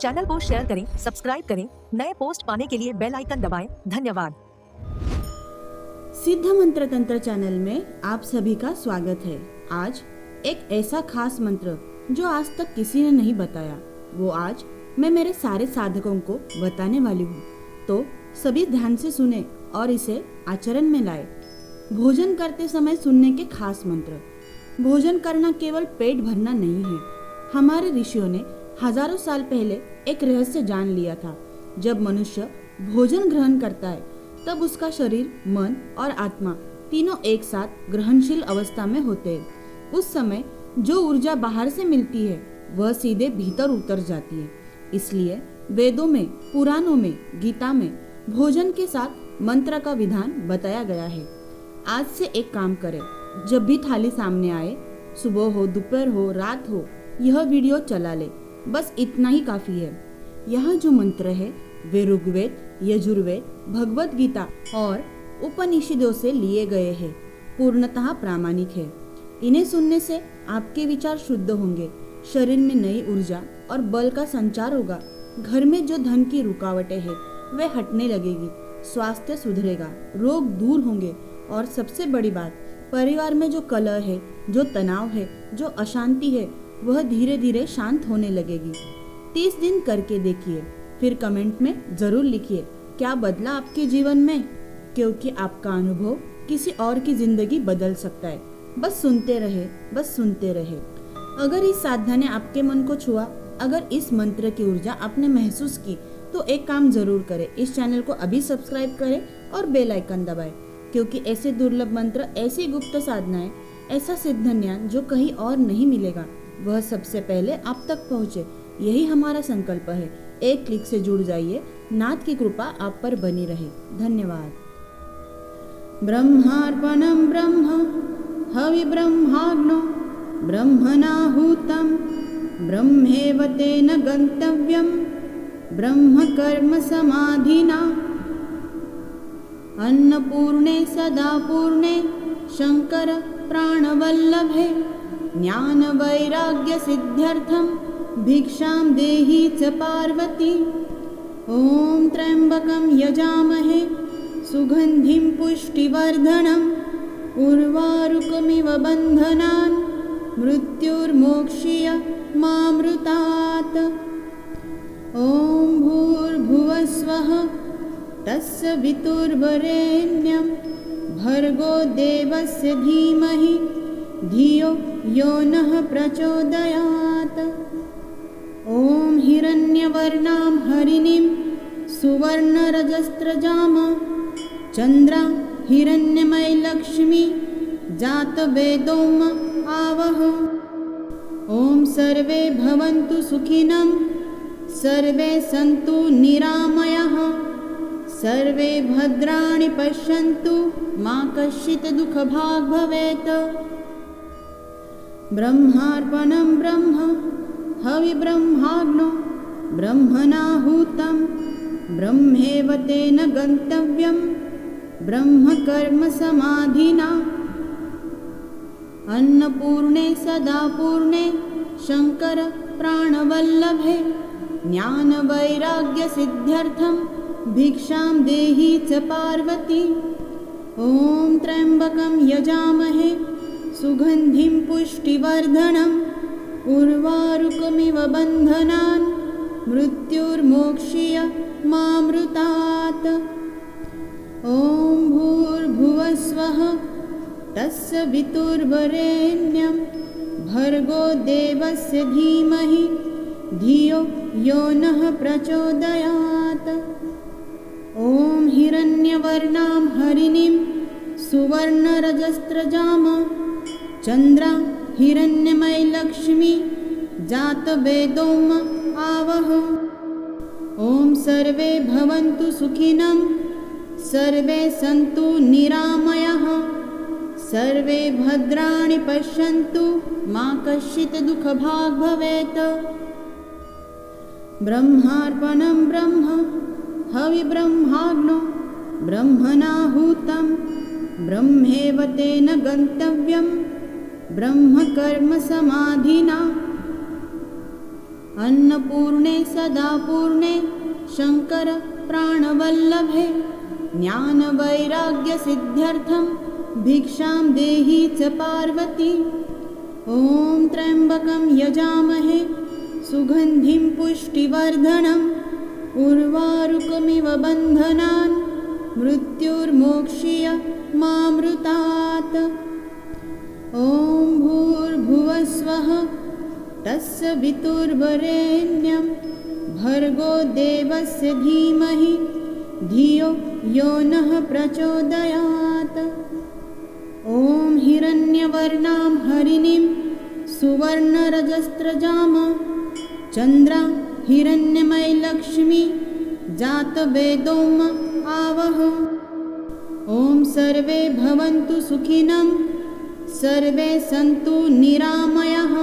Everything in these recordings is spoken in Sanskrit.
चैनल को शेयर करें, सब्सक्राइब करें, नए पोस्ट पाने के लिए बेल आइकन दबाएं। धन्यवाद। सिद्ध मंत्र तंत्र चैनल में आप सभी का स्वागत है। आज एक ऐसा खास मंत्र जो आज तक किसी ने नहीं बताया, वो आज मैं मेरे सारे साधकों को बताने वाली हूँ। तो सभी ध्यान से सुने और इसे आचरण में लाए। भोजन करते समय सुनने के खास मंत्र। भोजन करना केवल पेट भरना नहीं है। हमारे ऋषियों ने हजारों साल पहले एक रहस्य जान लिया था। जब मनुष्य भोजन ग्रहण करता है तब उसका शरीर, मन और आत्मा तीनों एक साथ ग्रहणशील अवस्था में होते हैं। उस समय जो ऊर्जा बाहर से मिलती है वह सीधे भीतर उतर जाती है। इसलिए वेदों में, पुराणों में, गीता में भोजन के साथ मंत्र का विधान बताया गया है। आज से एक काम करें, जब भी थाली सामने आए, सुबह हो, दोपहर हो, रात हो, यह वीडियो चला ले। बस इतना ही काफी है। यहाँ जो मंत्र है वे ऋग्वेद, यजुर्वेद, भगवत गीता और उपनिषदों से लिए गए हैं। पूर्णतः प्रामाणिक है। इन्हें सुनने से आपके विचार शुद्ध होंगे, शरीर में नई ऊर्जा और बल का संचार होगा। घर में जो धन की रुकावटें हैं वे हटने लगेगी, स्वास्थ्य सुधरेगा, रोग दूर होंगे और सबसे बड़ी बात, परिवार में जो कलह है, जो तनाव है, जो अशांति है, वह धीरे धीरे शांत होने लगेगी। 30 दिन करके देखिए, फिर कमेंट में जरूर लिखिए क्या बदला आपके जीवन में, क्योंकि आपका अनुभव किसी और की जिंदगी बदल सकता है। बस सुनते रहे, बस सुनते रहे। अगर इस साधना ने आपके मन को छुआ, अगर इस मंत्र की ऊर्जा आपने महसूस की, तो एक काम जरूर करें, इस चैनल को अभी सब्सक्राइब करें और बेल आइकन दबाएं, क्योंकि ऐसे दुर्लभ मंत्र, ऐसी गुप्त साधनाएं, ऐसा सिद्ध ज्ञान जो कहीं और नहीं मिलेगा, वह सबसे पहले आप तक पहुँचे। यही हमारा संकल्प है। एक क्लिक से जुड़ जाइए। नाथ की कृपा आप पर बनी रहे। धन्यवाद। ब्रह्मार्पणं ब्रह्म हवि ब्रह्माग्नो ब्रह्मणाहुतं ब्रह्मेव तेन गन्तव्यं ब्रह्म कर्म समाधिना अन्नपूर्णे सदा पूर्णे शंकर प्राणवल्लभे ज्ञान वैराग्य सिद्ध्यर्थं भिक्षां देहि च पार्वती। ॐ त्र्यंबकं यजामहे सुगंधिं पुष्टिवर्धनम् उर्वारुकमिव बन्धनान् मृत्युर्मोक्षीय मामृतात्। ॐ भूर्भुवस्वः तस्य वितुर्वरेण्यं भर्गो देवस्य धीमहि धियो यो नः प्रचोदयात्। ॐ हिरण्यवर्णां हरिणीं सुवर्णरजस्रजाम चन्द्रां हिरण्यमयीलक्ष्मी जातवेदोम आवह। ॐ सर्वे भवन्तु सुखिनः सर्वे सन्तु निरामयाः सर्वे भद्राणि पश्यन्तु मा कश्चित् दुःखभाग् भवेत्। ब्रह्मार्पणं ब्रह्म हवि ब्रह्माग्नो ब्रह्मणाहुतं ब्रह्मेव तेन गन्तव्यं ब्रह्म कर्म समाधिना अन्नपूर्णे सदा पूर्णे शंकर प्राणवल्लभे ज्ञान वैराग्य सिद्ध्यर्थं भिक्षां देहि च पार्वती। ॐ त्र्यंबकं यजामहे सुगंधिं पुष्टिवर्धनम् उर्वारुकमिव बन्धनान् मृत्युर्मोक्षीय मामृतात्। ॐ भूर्भुवस्वः तस्य वितुर्वरेण्यं भर्गो देवस्य धीमहि धियो यो नः प्रचोदयात्। ॐ हिरण्यवर्णां हरिणीं सुवर्णरजस्रजाम चन्द्रां हिरण्यमयीलक्ष्मी जातवेदोम आवह। ॐ सर्वे भवन्तु सुखिनः सर्वे सन्तु निरामयाः सर्वे भद्राणि पश्यन्तु मा कश्चित् दुःखभाग् भवेत्। ब्रह्मार्पणं ब्रह्म हवि ब्रह्माग्नो ब्रह्मणाहुतं ब्रह्मेव तेन गन्तव्यं ब्रह्म कर्म समाधिना अन्नपूर्णे सदा पूर्णे शंकर प्राणवल्लभे ज्ञानवैराग्यसिद्ध्यर्थं भिक्षां देहि च पार्वती। ॐ त्र्यम्बकं यजामहे सुगन्धिं पुष्टिवर्धनम् उर्वारुकमिव बन्धनान् मृत्युर्मोक्ष्य मामृतात्। ॐ भूर्भुवस्वः तत्सवितुर्वरेण्यं भर्गो देवस्य धीमहि धियो यो नः प्रचोदयात्। ॐ हिरण्यवर्णां हरिणीं सुवर्णरजस्रजाम चन्द्रां हिरण्यमयीलक्ष्मी जातवेदोम आवह। ॐ सर्वे भवन्तु सुखिनः सर्वे सन्तु निरामयाः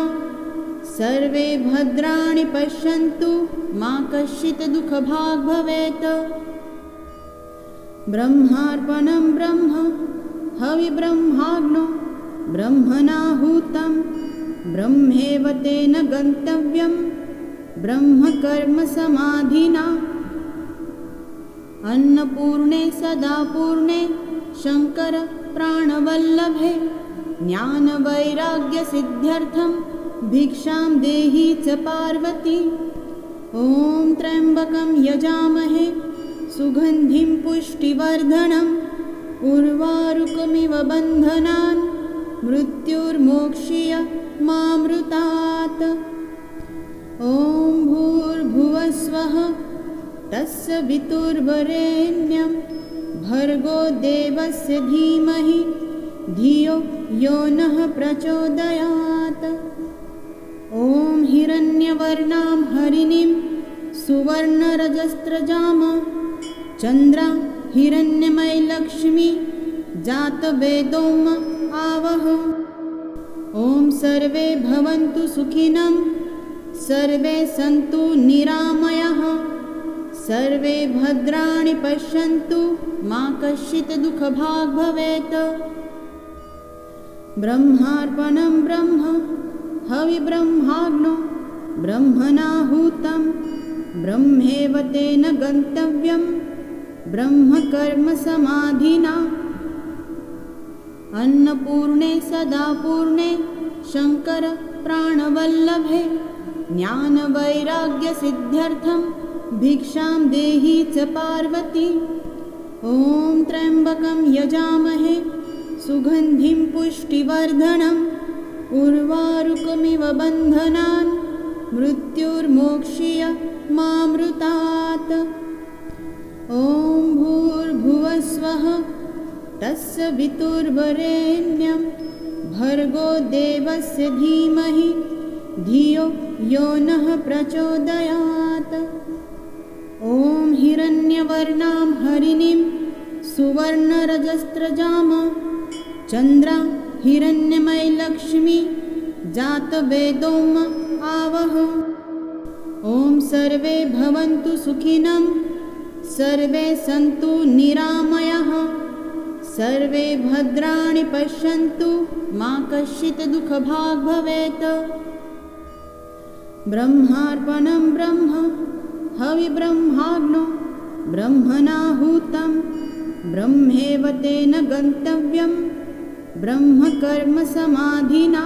सर्वे भद्राणि पश्यन्तु मा कश्चित् दुःखभाग् भवेत्। ब्रह्मार्पणं ब्रह्म हविब्रह्माग्नो ब्रह्मणाहुतं ब्रह्मेव तेन गन्तव्यं ब्रह्मकर्म समाधिना। अन्नपूर्णे सदा पूर्णे शंकर प्राणवल्लभे ज्ञानवैराग्यसिद्ध्यर्थं भिक्षां देहि च पार्वती। ॐ त्र्यम्बकं यजामहे सुगन्धिं पुष्टिवर्धनम् उर्वारुकमिव बन्धनान् मृत्युर्मोक्ष्य मामृतात्। ॐ भूर्भुवस्वः तत्सवितुर्वरेण्यं भर्गो देवस्य धीमहि धियो यो नः प्रचोदयात्। ॐ हिरण्यवर्णां हरिणीं सुवर्णरजस्रजाम चन्द्रां हिरण्यमयीलक्ष्मी जातवेदोम आवह। ॐ सर्वे भवन्तु सुखिनः सर्वे सन्तु निरामयाः सर्वे भद्राणि पश्यन्तु मा कश्चित् दुःखभाग् भवेत्। ब्रह्मार्पणं ब्रह्म हविब्रह्माग्नो ब्रह्मणाहुतं ब्रह्मेव तेन गन्तव्यं ब्रह्मकर्म समाधिना। अन्नपूर्णे सदा पूर्णे शंकर प्राणवल्लभे ज्ञानवैराग्यसिद्ध्यर्थं भिक्षां देहि च पार्वती। ॐ त्र्यम्बकं यजामहे सुगन्धिं पुष्टिवर्धनम् उर्वारुकमिव बन्धनान् मृत्युर्मोक्ष्य मामृतात्। ॐ भूर्भुवस्वः तत्सवितुर्वरेण्यं भर्गो देवस्य धीमहि धियो यो नः प्रचोदयात्। ॐ हिरण्यवर्णां हरिणीं सुवर्णरजस्रजाम चन्द्रां हिरण्यमयीलक्ष्मी जातवेदोम आवह। ॐ सर्वे भवन्तु सुखिनः सर्वे सन्तु निरामयाः सर्वे भद्राणि पश्यन्तु मा कश्चित् दुःखभाग् भवेत्। ब्रह्मार्पणं ब्रह्म हविब्रह्माग्नो ब्रह्मणाहुतं ब्रह्मेव तेन गन्तव्यं ब्रह्मकर्म समाधिना।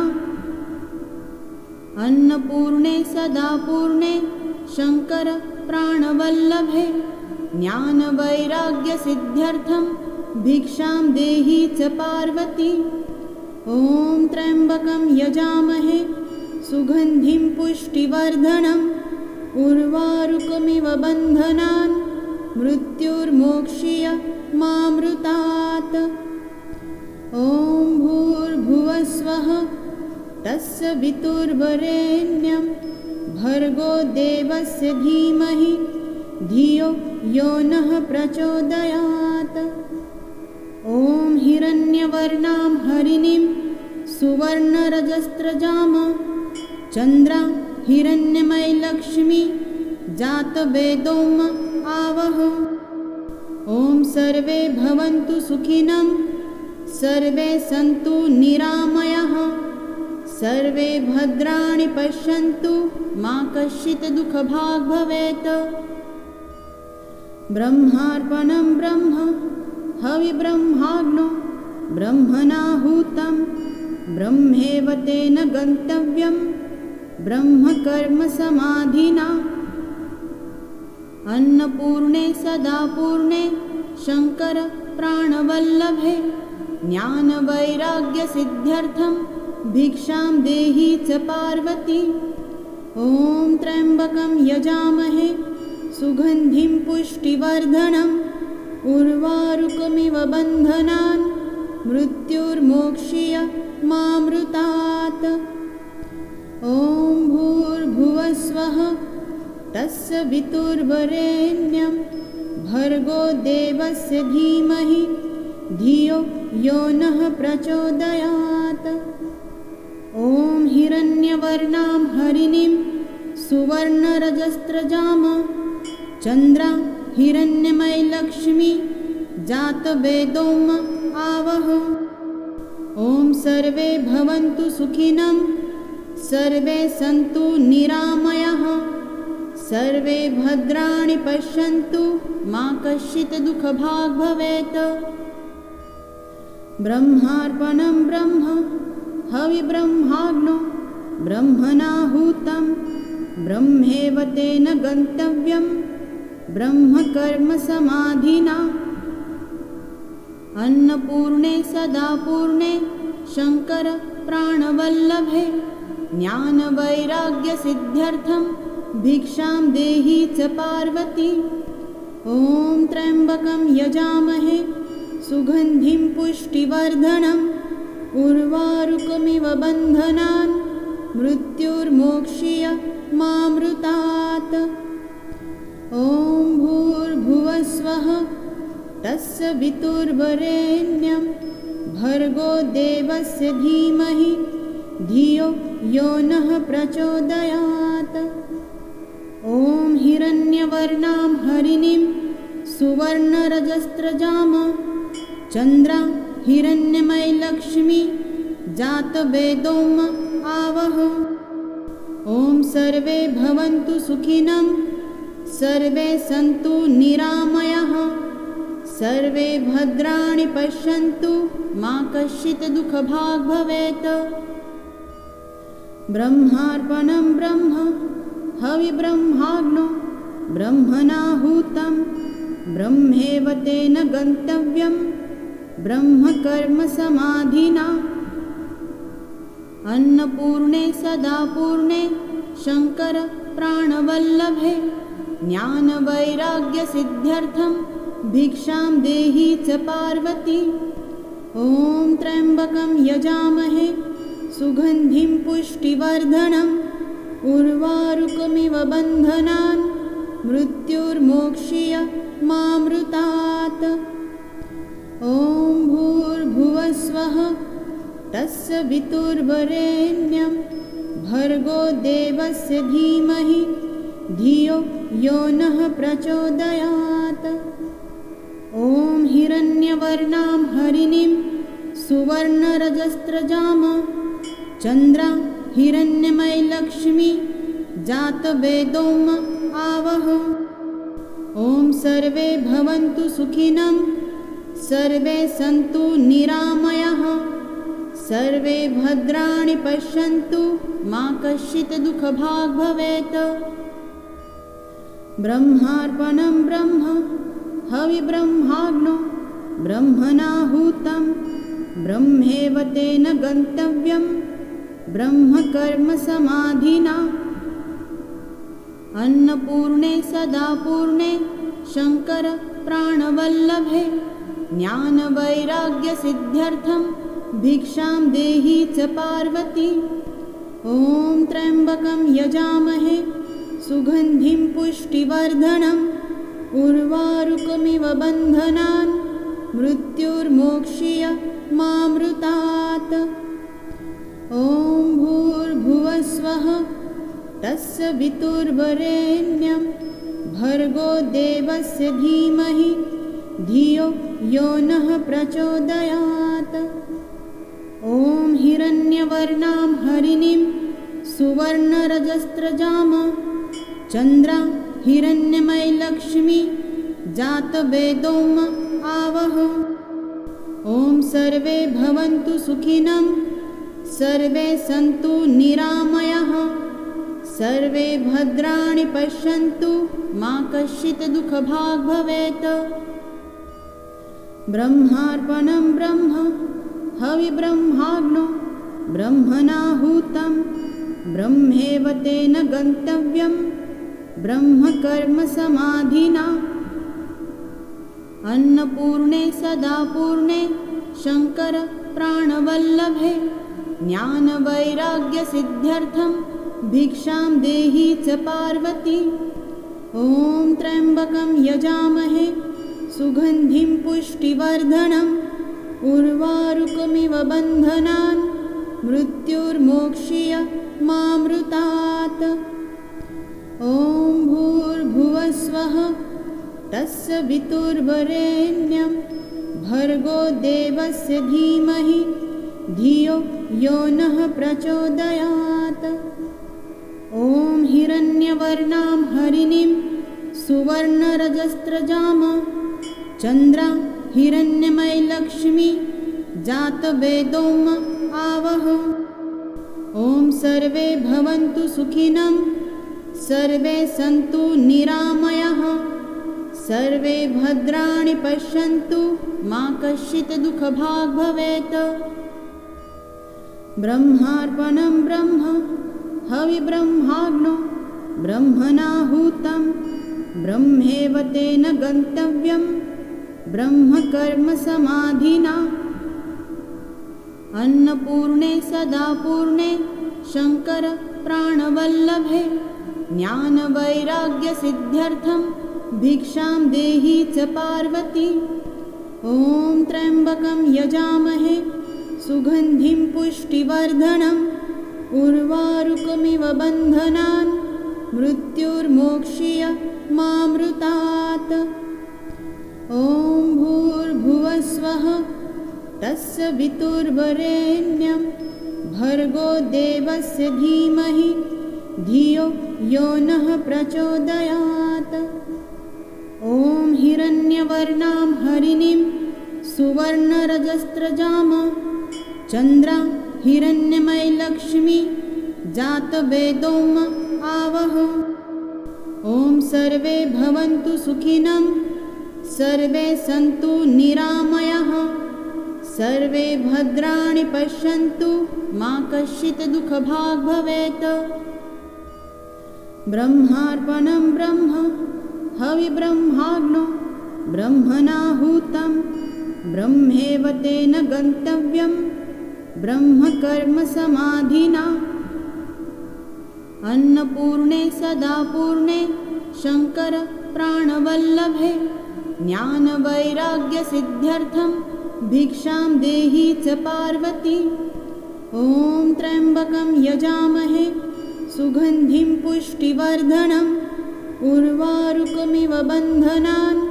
अन्नपूर्णे सदा पूर्णे शंकर प्राणवल्लभे ज्ञानवैराग्यसिद्ध्यर्थं भिक्षां देहि च पार्वती। ॐ त्र्यम्बकं यजामहे सुगन्धिं पुष्टिवर्धनम् उर्वारुकमिव बन्धनान् मृत्युर्मोक्ष्य मामृतात्। ॐ भूर्भुवस्वः तत्सवितुर्वरेण्यं भर्गो देवस्य धीमहि धियो यो नः प्रचोदयात्। ॐ हिरण्यवर्णां हरिणीं सुवर्णरजस्रजाम चन्द्रां हिरण्यमयीलक्ष्मी जातवेदोम आवह। ॐ सर्वे भवन्तु सुखिनः सर्वे सन्तु निरामयाः सर्वे भद्राणि पश्यन्तु मा कश्चित् दुःखभाग् भवेत्। ब्रह्मार्पणं ब्रह्म हविब्रह्माग्नो ब्रह्मणाहुतं ब्रह्मेव तेन गन्तव्यं ब्रह्मकर्म समाधिना। अन्नपूर्णे सदा पूर्णे शंकर प्राणवल्लभे ज्ञानवैराग्यसिद्ध्यर्थं भिक्षां देहि च पार्वती। ॐ त्र्यम्बकं यजामहे सुगन्धिं पुष्टिवर्धनम् उर्वारुकमिव बन्धनान् मृत्युर्मोक्ष्य मामृतात्। ॐ भूर्भुवस्वः तत्सवितुर्वरेण्यं भर्गो देवस्य धीमहि धियो यो नः प्रचोदयात्। ॐ हिरण्यवर्णां हरिणीं सुवर्णरजस्रजाम चन्द्रां हिरण्यमयीलक्ष्मी जातवेदोम आवह। ॐ सर्वे भवन्तु सुखिनः सर्वे सन्तु निरामयाः सर्वे भद्राणि पश्यन्तु मा कश्चित् दुःखभाग् भवेत्। ब्रह्मार्पणं ब्रह्म हविब्रह्माग्नो ब्रह्मणाहुतं ब्रह्मेव तेन गन्तव्यं ब्रह्मकर्म समाधिना। अन्नपूर्णे सदा पूर्णे शंकर प्राणवल्लभे ज्ञानवैराग्यसिद्ध्यर्थं भिक्षां देहि च पार्वती। ॐ त्र्यम्बकं यजामहे सुगन्धिं पुष्टिवर्धनम् उर्वारुकमिव बन्धनान् मृत्युर्मोक्ष्य मामृतात्। ॐ भूर्भुवस्वः तत्सवितुर्वरेण्यं भर्गो देवस्य धीमहि धियो यो नः प्रचोदयात्। ॐ हिरण्यवर्णां हरिणीं सुवर्णरजस्रजाम चन्द्रां हिरण्यमयीलक्ष्मी जातवेदोम आवह। ॐ सर्वे भवन्तु सुखिनः सर्वे सन्तु निरामयाः सर्वे भद्राणि पश्यन्तु मा कश्चित् दुःखभाग् भवेत्। ब्रह्मार्पणं ब्रह्म हविब्रह्माग्नो ब्रह्मणाहुतं ब्रह्मेव तेन गन्तव्यं ब्रह्मकर्म समाधिना। अन्नपूर्णे सदा पूर्णे शंकर प्राणवल्लभे ज्ञानवैराग्यसिद्ध्यर्थं भिक्षां देहि च पार्वती। ॐ त्र्यम्बकं यजामहे सुगन्धिं पुष्टिवर्धनम् उर्वारुकमिव बन्धनान् मृत्युर्मोक्ष्य मामृतात्। ॐ भूर्भुवस्वः तत्सवितुर्वरेण्यं भर्गो देवस्य धीमहि धियो यो नः प्रचोदयात्। ॐ हिरण्यवर्णां हरिणीं सुवर्णरजस्रजाम चन्द्रां हिरण्यमयीलक्ष्मी जातवेदोम आवह। ॐ सर्वे भवन्तु सुखिनः सर्वे सन्तु निरामयाः सर्वे भद्राणि पश्यन्तु मा कश्चित् दुःखभाग् भवेत्। ब्रह्मार्पणं ब्रह्म हविब्रह्माग्नो ब्रह्मणाहुतं ब्रह्मेव तेन गन्तव्यं ब्रह्मकर्म समाधिना। अन्नपूर्णे सदा पूर्णे शंकर प्राणवल्लभे ज्ञानवैराग्यसिद्ध्यर्थं भिक्षां देहि च पार्वती। ॐ त्र्यम्बकं यजामहे सुगन्धिं पुष्टिवर्धनम् उर्वारुकमिव बन्धनान् मृत्युर्मोक्ष्य मामृतात्। ॐ भूर्भुवस्वः तत्सवितुर्वरेण्यं भर्गो देवस्य धीमहि धियो यो नः प्रचोदयात्। ॐ ॐ हिरण्यवर्णां हरिणीं सुवर्णरजस्रजाम चन्द्रा हिरण्यमयी लक्ष्मी जातवेदोम आवह। ॐ सर्वे भवन्तु सुखिनः सर्वे सन्तु निरामयाः सर्वे भद्राणि पश्यन्तु मा कश्चित् दुःखभाग् भवेत्। ब्रह्मार्पणं ब्रह्म हविब्रह्माग्नो ब्रह्मणाहुतं ब्रह्मेव तेन गन्तव्यं ब्रह्मकर्मसमाधिना। अन्नपूर्णे सदा पूर्णे शङ्कर प्राणवल्लभे ज्ञानवैराग्यसिद्ध्यर्थं भिक्षां देहि च पार्वती। ॐ त्र्यम्बकं यजामहे सुगन्धिं पुष्टिवर्धनम् उर्वारुकमिव बन्धनान् मृत्युर्मोक्ष्य मामृतात्। ॐ भूर्भुवस्वः तत्सवितुर्वरेण्यं भर्गो देवस्य धीमहि धियो यो नः प्रचोदयात्। ॐ हिरण्यवर्णां हरिणीं सुवर्णरजस्रजाम चन्द्रा हिरण्यमयी लक्ष्मी जातवेदोम आवह। ॐ सर्वे भवन्तु सुखिनः सर्वे सन्तु निरामयाः सर्वे भद्राणि पश्यन्तु मा कश्चित् दुःखभाग् भवेत्। ब्रह्मार्पणं ब्रह्म हविब्रह्माग्नो ब्रह्मणाहुतं ब्रह्मेव तेन गन्तव्यं ब्रह्मकर्मसमाधिना। अन्नपूर्णे सदा पूर्णे शङ्कर प्राणवल्लभे ज्ञानवैराग्यसिद्ध्यर्थं भिक्षां देहि च पार्वती। ॐ त्र्यम्बकं यजामहे सुगन्धिं पुष्टिवर्धनम् उर्वारुकमिव बन्धनान् मृत्युर्मोक्ष्य मामृतात्। ॐ भूर्भुवस्वः तत्सवितुर्वरेण्यं भर्गो देवस्य धीमहि धियो यो नः प्रचोदयात्। ॐ हिरण्यवर्णां हरिणीं सुवर्णरजस्रजाम चन्द्रा हिरण्यमयी लक्ष्मी जातवेदोम आवह। ॐ सर्वे भवन्तु सुखिनः सर्वे सन्तु निरामयाः सर्वे भद्राणि पश्यन्तु मा कश्चित् दुःखभाग् भवेत्। ब्रह्मार्पणं ब्रह्म हविब्रह्माग्नो ब्रह्मणाहुतं ब्रह्मेव तेन गन्तव्यं ब्रह्मकर्मसमाधिना। अन्नपूर्णे सदा पूर्णे शङ्कर प्राणवल्लभे ज्ञानवैराग्यसिद्ध्यर्थं भिक्षां देहि च पार्वती। ॐ त्र्यम्बकं यजामहे सुगन्धिं पुष्टिवर्धनम् उर्वारुकमिव बन्धनान्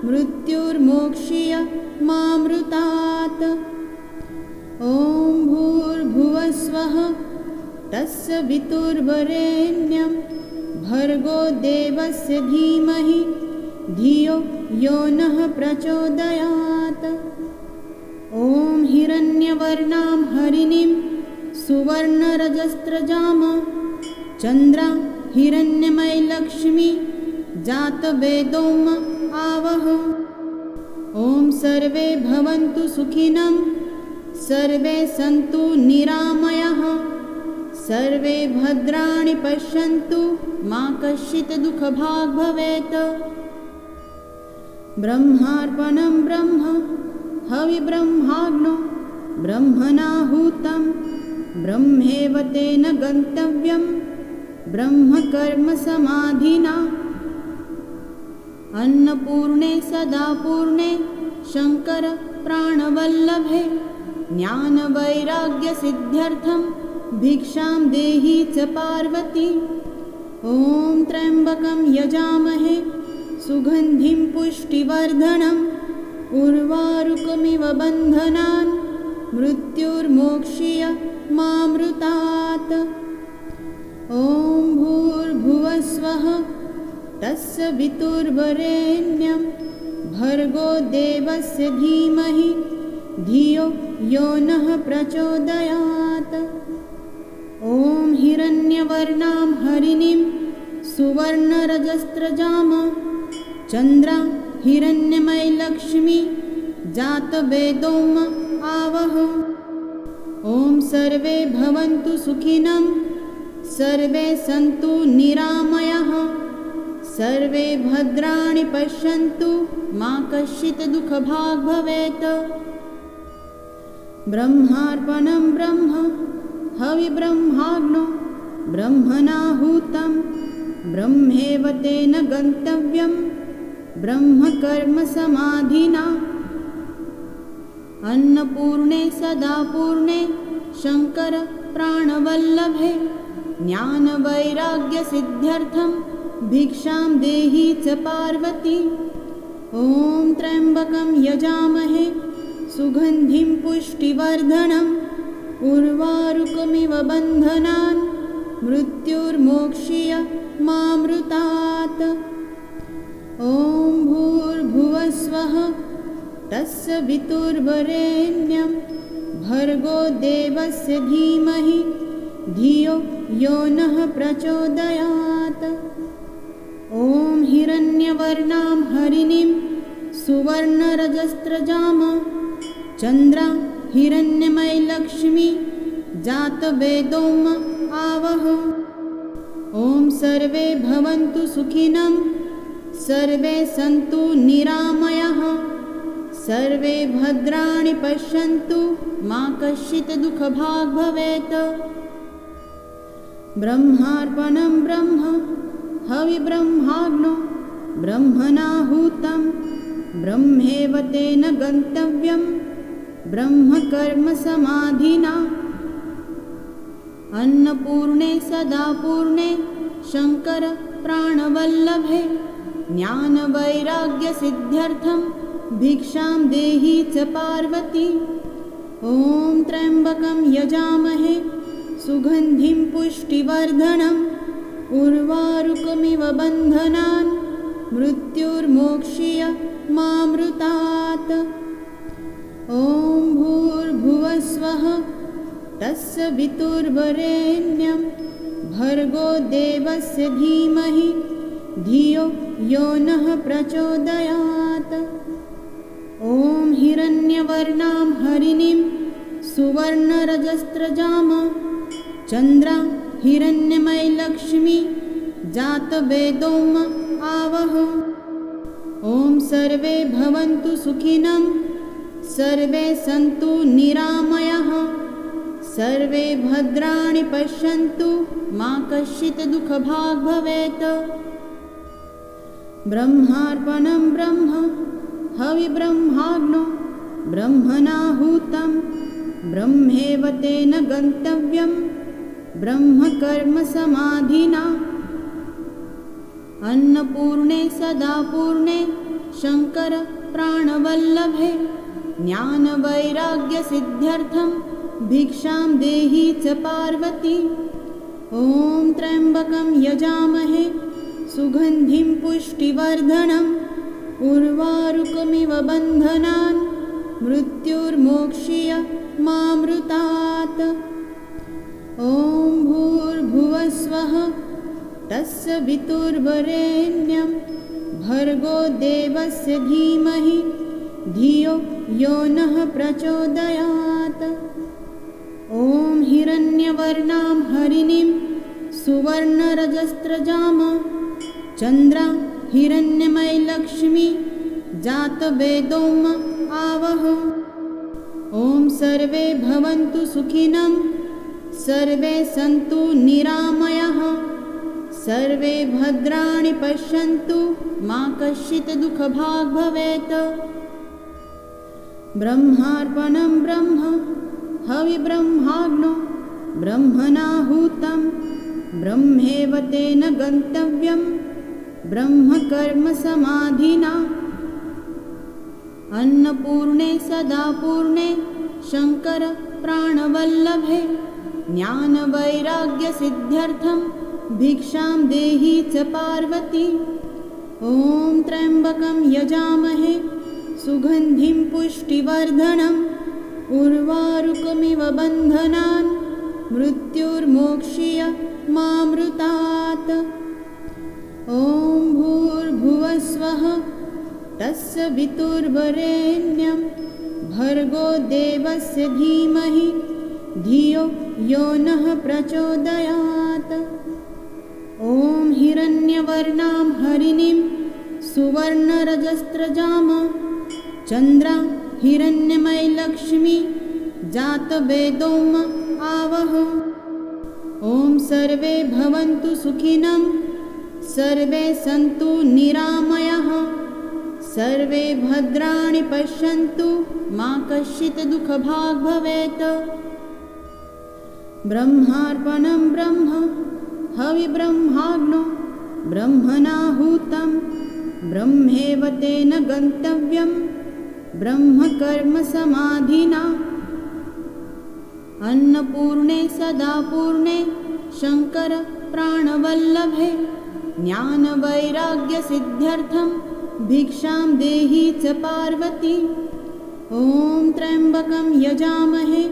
मृत्युर्मोक्ष्य मामृतात्। ॐ भूर्भुवस्वः तत्सवितुर्वरेण्यं भर्गो देवस्य धीमहि धियो यो नः प्रचोदयात्। ॐ हिरण्यवर्णां हरिणीं सुवर्णरजस्रजाम चन्द्रा हिरण्यमयी लक्ष्मी जातवेदोम आवह। ॐ सर्वे भवन्तु सुखिनः सर्वे सन्तु निरामयाः सर्वे भद्राणि पश्यन्तु मा कश्चित् दुःखभाग् भवेत्। ब्रह्मार्पणं ब्रह्म हविब्रह्माग्नो ब्रह्मणाहुतं ब्रह्मेव तेन गन्तव्यं ब्रह्मकर्मसमाधिना। अन्नपूर्णे सदा पूर्णे शङ्कर प्राणवल्लभे ज्ञानवैराग्यसिद्ध्यर्थं भिक्षां देहि च पार्वती। ॐ त्र्यम्बकं यजामहे सुगन्धिं पुष्टिवर्धनम् उर्वारुकमिव बन्धनान् मृत्युर्मोक्षीय मामृतात्। ॐ भूर्भुवस्वः तस्य वितुर्वरेण्यं भर्गो देवस्य धीमहि धियो यो नः प्रचोदयात्। ॐ हिरण्यवर्णां हरिणीं सुवर्णरजस्रजाम चन्द्रां हिरण्यमयीलक्ष्मी जातवेदोम आवह। ॐ सर्वे भवन्तु सुखिनः सर्वे सन्तु निरामयाः सर्वे भद्राणि पश्यन्तु मा कश्चित् दुःखभाग् भवेत्। ब्रह्मार्पणं ब्रह्म हविब्रह्माग्नो ब्रह्मणाहुतं ब्रह्मेव तेन गन्तव्यं ब्रह्मकर्म समाधिना। अन्नपूर्णे सदापूर्णे शङ्कर प्राणवल्लभे ज्ञानवैराग्यसिद्ध्यर्थं भिक्षां देहि च पार्वती। ॐ त्र्यम्बकं यजामहे सुगन्धिं पुष्टिवर्धनम् उर्वारुकमिव बन्धनान् मृत्युर्मोक्षीय मामृतात्। ॐ भूर्भुवस्वः तस्य वितुर्वरेण्यं भर्गो देवस्य धीमहि धियो यो नः प्रचोदयात्। ॐ हिरण्यवर्णां हरिणीं सुवर्णरजस्रजाम चन्द्रां हिरण्यमयीलक्ष्मी जातवेदोम आवह। ॐ सर्वे भवन्तु सुखिनः सर्वे सन्तु निरामयाः सर्वे भद्राणि पश्यन्तु मा कश्चित् दुःखभाग् भवेत्। ब्रह्मार्पणं ब्रह्म हविब्रह्माग्नो ब्रह्मणाहुतं ब्रह्मेव तेन गन्तव्यं ब्रह्मकर्म समाधिना। अन्नपूर्णे सदापूर्णे शङ्कर प्राणवल्लभे ज्ञानवैराग्यसिद्ध्यर्थं भिक्षां देहि च पार्वती। ॐ त्र्यम्बकं यजामहे सुगन्धिं पुष्टिवर्धनम् उर्वारुकमिव बन्धनान् मृत्युर्मोक्षीय मामृतात्। ॐ भूर्भुवस्वः तस्य वितुर्वरेण्यं भर्गो देवस्य धीमहि धियो यो नः प्रचोदयात्। ॐ हिरण्यवर्णां हरिणीं सुवर्णरजस्रजाम चन्द्रां हिरण्यमयीलक्ष्मी जातवेदोम आवह। ॐ सर्वे भवन्तु सुखिनः सर्वे सन्तु निरामयाः सर्वे भद्राणि पश्यन्तु मा कश्चित् दुःखभाग् भवेत्। ब्रह्मार्पणं ब्रह्म हविब्रह्माग्नो ब्रह्मणाहुतं ब्रह्मेव तेन गन्तव्यं ब्रह्मकर्म समाधिना। अन्नपूर्णे सदापूर्णे शङ्कर प्राणवल्लभे ज्ञानवैराग्यसिद्ध्यर्थं भिक्षां देहि च पार्वती। ॐ त्र्यम्बकं यजामहे सुगन्धिं पुष्टिवर्धनम् उर्वारुकमिव बन्धनान् मृत्युर्मोक्षीय मामृतात्। ॐ भूर्भुवस्वः तस्य वितुर्वरेण्यं भर्गो देवस्य धीमहि धियो यो नः प्रचोदयात्। ॐ हिरण्यवर्णां हरिणीं सुवर्णरजस्रजाम चन्द्रां हिरण्यमयीलक्ष्मी जातवेदोम आवह। ॐ सर्वे भवन्तु सुखिनः सर्वे सन्तु निरामयाः सर्वे भद्राणि पश्यन्तु मा कश्चित् दुःखभाग् भवेत्। ब्रह्मार्पणं ब्रह्म हविब्रह्माग्नो ब्रह्मणाहुतं ब्रह्मेव तेन गन्तव्यं ब्रह्मकर्म समाधिना। अन्नपूर्णे सदापूर्णे शङ्कर प्राणवल्लभे ज्ञानवैराग्यसिद्ध्यर्थं भिक्षां देहि च पार्वती। ॐ त्र्यम्बकं यजामहे सुगन्धिं पुष्टिवर्धनम् उर्वारुकमिव बन्धनान् मृत्युर्मोक्ष्य मामृतात्। ॐ भूर्भुवस्वः तस्य वितुर्वरेण्यं भर्गो देवस्य धीमहि धियो यो नः प्रचोदयात्। ॐ हिरण्यवर्णां हरिणीं सुवर्णरजस्रजाम चन्द्रां हिरण्यमयीलक्ष्मी जातवेदोम आवह। ॐ सर्वे भवन्तु सुखिनः सर्वे सन्तु निरामयाः सर्वे भद्राणि पश्यन्तु मा कश्चित् दुःखभाग् भवेत्। ब्रह्मार्पणं ब्रह्म हविब्रह्माग्नो ब्रह्मणाहुतं ब्रह्मेव तेन गन्तव्यं ब्रह्मकर्मसमाधिना। अन्नपूर्णे सदा पूर्णे शङ्कर प्राणवल्लभे ज्ञानवैराग्यसिद्ध्यर्थं भिक्षां देहि च पार्वती। ॐ त्र्यम्बकं यजामहे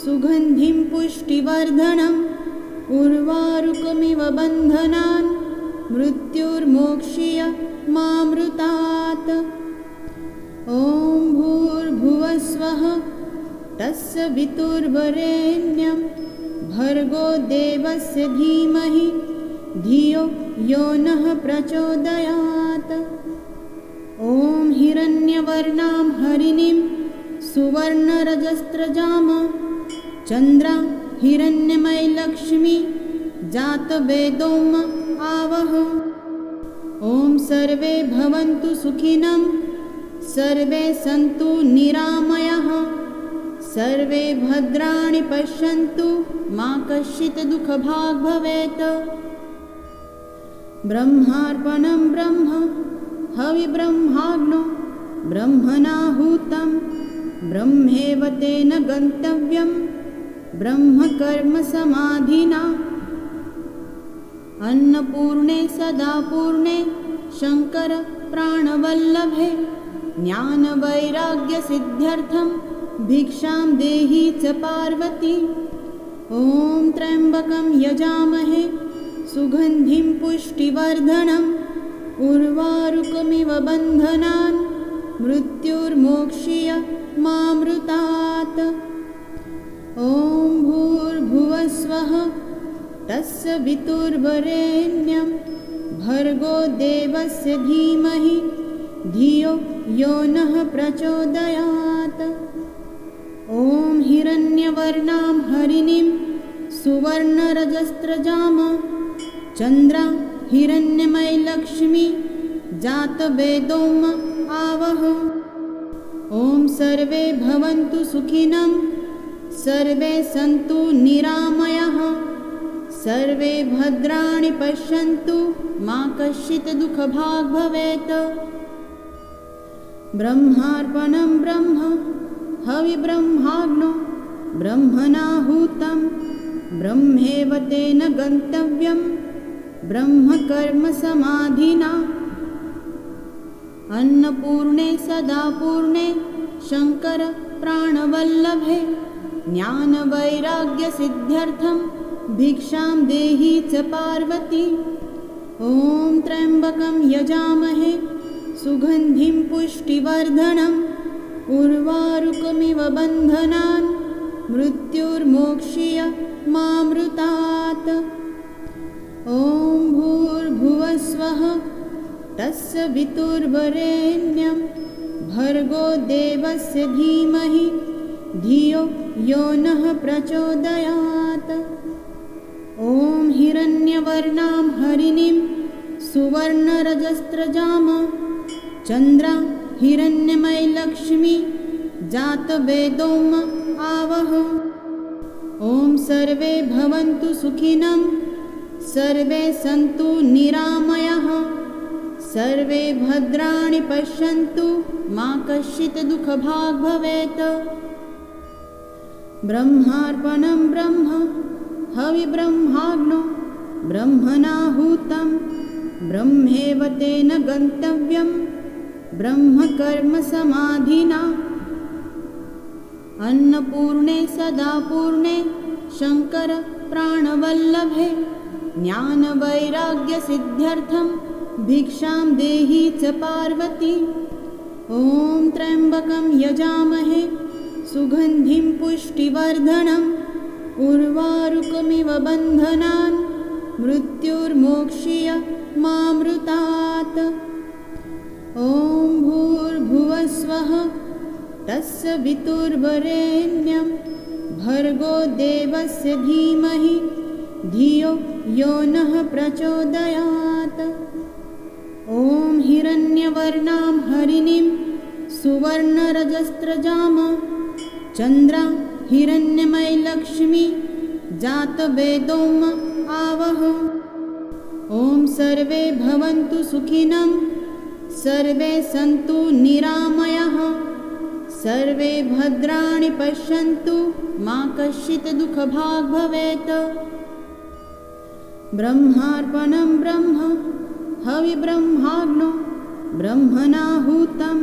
सुगन्धिं पुष्टिवर्धनम् उर्वारुकमिव बन्धनान् मृत्युर्मोक्ष्य मामृतात्। ॐ भूर्भुवस्वः तस्य वितुर्वरेण्यं भर्गो देवस्य धीमहि धियो यो नः प्रचोदयात्। ॐ हिरण्यवर्णां हरिणीं सुवर्णरजस्रजाम चन्द्रां हिरण्यमयीलक्ष्मी जातवेदोम आवह। ॐ सर्वे भवन्तु सुखिनः सर्वे सन्तु निरामयाः सर्वे भद्राणि पश्यन्तु मा कश्चित् दुःखभाग् भवेत्। ब्रह्मार्पणं ब्रह्म हविब्रह्माग्नो ब्रह्मणाहुतं ब्रह्मेव तेन गन्तव्यं ब्रह्मकर्मसमाधिना। अन्नपूर्णे सदा पूर्णे शङ्कर प्राणवल्लभे ज्ञानवैराग्यसिद्ध्यर्थं भिक्षां देहि च पार्वती। ॐ त्र्यम्बकं यजामहे सुगन्धिं पुष्टिवर्धनम् उर्वारुकमिव बन्धनान् मृत्युर्मोक्ष्य मामृतात्। ॐ भूर्भुवस्वः तस्य वितुर्वरेण्यं भर्गो देवस्य धीमहि धियो यो नः प्रचोदयात्। ॐ हिरण्यवर्णां हरिणीं सुवर्णरजस्रजाम चन्द्रां हिरण्यमयीलक्ष्मी जातवेदोम आवह। ॐ सर्वे भवन्तु सुखिनः सर्वे सन्तु निरामयाः सर्वे भद्राणि पश्यन्तु मा कश्चित् दुःखभाग् भवेत्। ब्रह्मार्पणं ब्रह्म हविब्रह्माग्नो ब्रह्मणाहुतं ब्रह्मेव तेन गन्तव्यं ब्रह्मकर्मसमाधिना। अन्नपूर्णे सदा पूर्णे शङ्कर प्राणवल्लभे ज्ञानवैराग्यसिद्ध्यर्थं भिक्षां देहि च पार्वती। ॐ त्र्यम्बकं यजामहे सुगन्धिं पुष्टिवर्धनम् उर्वारुकमिव बन्धनान् मृत्युर्मोक्ष्य मामृतात्। ॐ भूर्भुवस्वः तस्य वितुर्वरेण्यं भर्गो देवस्य धीमहि धियो यो नः प्रचोदयात्। ॐ हिरण्यवर्णां हरिणीं सुवर्णरजस्रजाम चन्द्रां हिरण्यमयीलक्ष्मी जातवेदोम आवह। ॐ सर्वे भवन्तु सुखिनः सर्वे सन्तु निरामयाः सर्वे भद्राणि पश्यन्तु मा कश्चित् दुःखभाग् भवेत्। ब्रह्मार्पणं ब्रह्म हविब्रह्माग्नो ब्रह्मणाहुतं ब्रह्मेव तेन गन्तव्यं ब्रह्मकर्मसमाधिना अन्नपूर्णे सदा पूर्णे शङ्कर प्राणवल्लभे ज्ञानवैराग्यसिद्ध्यर्थं भिक्षां देहि च पार्वती। ॐ त्र्यम्बकं यजामहे सुगन्धिं पुष्टिवर्धनम् उर्वारुकमिव बन्धनान् मृत्युर्मोक्ष्य मामृतात्। ॐ भूर्भुवस्वः तत्सवितुर्वरेण्यं भर्गो देवस्य धीमहि धियो यो नः प्रचोदयात्। ॐ हिरण्यवर्णां हरिणीं सुवर्णरजस्रजाम चन्द्रां हिरण्यमयीलक्ष्मी जातवेदोम आवह। ॐ सर्वे भवन्तु सुखिनः सर्वे सन्तु निरामयाः सर्वे भद्राणि पश्यन्तु मा कश्चित् दुःखभाग् भवेत्। ब्रह्मार्पणं ब्रह्म हविब्रह्माग्नो ब्रह्मणाहुतं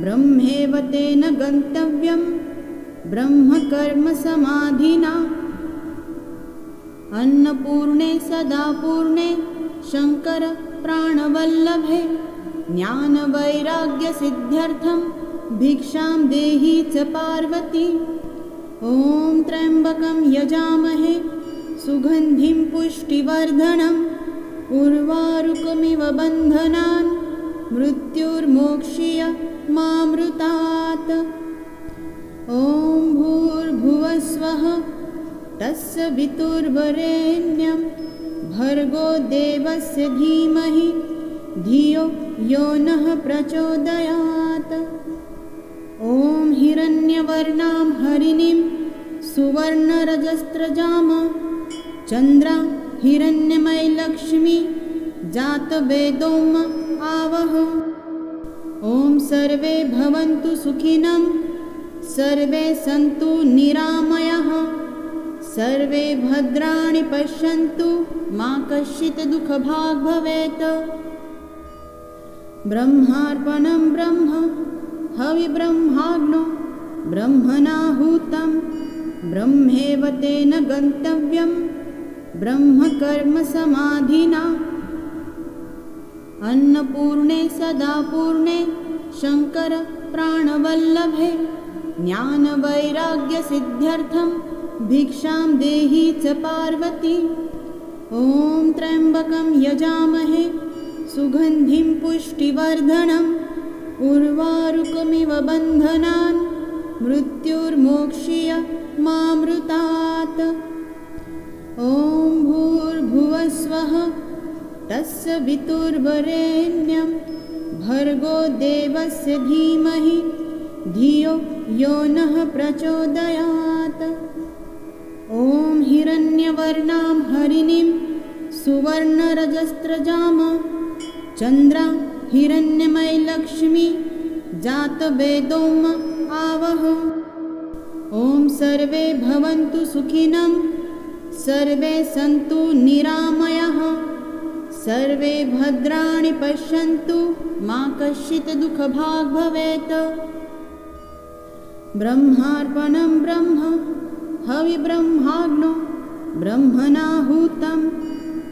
ब्रह्मेव तेन गन्तव्यं ब्रह्मकर्मसमाधिना अन्नपूर्णे सदा पूर्णे शङ्कर प्राणवल्लभे ज्ञानवैराग्यसिद्ध्यर्थं भिक्षां देहि च पार्वती। ॐ त्र्यम्बकं यजामहे सुगन्धिं पुष्टिवर्धनम् उर्वारुकमिव बन्धनान् मृत्युर्मोक्ष्य मामृतात्। ॐ भूर्भुवस्वः तत्सवितुर्वरेण्यं भर्गो देवस्य धीमहि धियो यो नः प्रचोदयात्। ॐ हिरण्यवर्णां हरिणीं सुवर्णरजस्रजाम चन्द्रां हिरण्यमयीलक्ष्मी जातवेदोम आवह। ॐ सर्वे भवन्तु सुखिनः सर्वे सन्तु निरामयाः सर्वे भद्राणि पश्यन्तु मा कश्चित् दुःखभाग् भवेत्। ब्रह्मार्पणं ब्रह्म हविब्रह्माग्नो ब्रह्मणाहुतं ब्रह्मेव तेन गन्तव्यं ब्रह्मकर्मसमाधिना अन्नपूर्णे सदा पूर्णे शङ्कर प्राणवल्लभे ज्ञानवैराग्यसिद्ध्यर्थं भिक्षां देहि च पार्वती। ॐ त्र्यम्बकं यजामहे सुगन्धिं पुष्टिवर्धनम् उर्वारुकमिव बन्धनान् मृत्युर्मोक्ष्य मामृतात्। ॐ भूर्भुवस्वः तत्सवितुर्वरेण्यं भर्गो देवस्य धीमहि धियो यो नः प्रचोदयात्। ॐ हिरण्यवर्णां हरिणीं सुवर्णरजस्रजाम चन्द्रां हिरण्यमयीलक्ष्मी जातवेदोम आवह। ॐ सर्वे भवन्तु सुखिनः सर्वे सन्तु निरामयाः सर्वे भद्राणि पश्यन्तु मा कश्चित् दुःखभाग् भवेत्। ब्रह्मार्पणं ब्रह्म हविब्रह्माग्नो ब्रह्मणाहुतं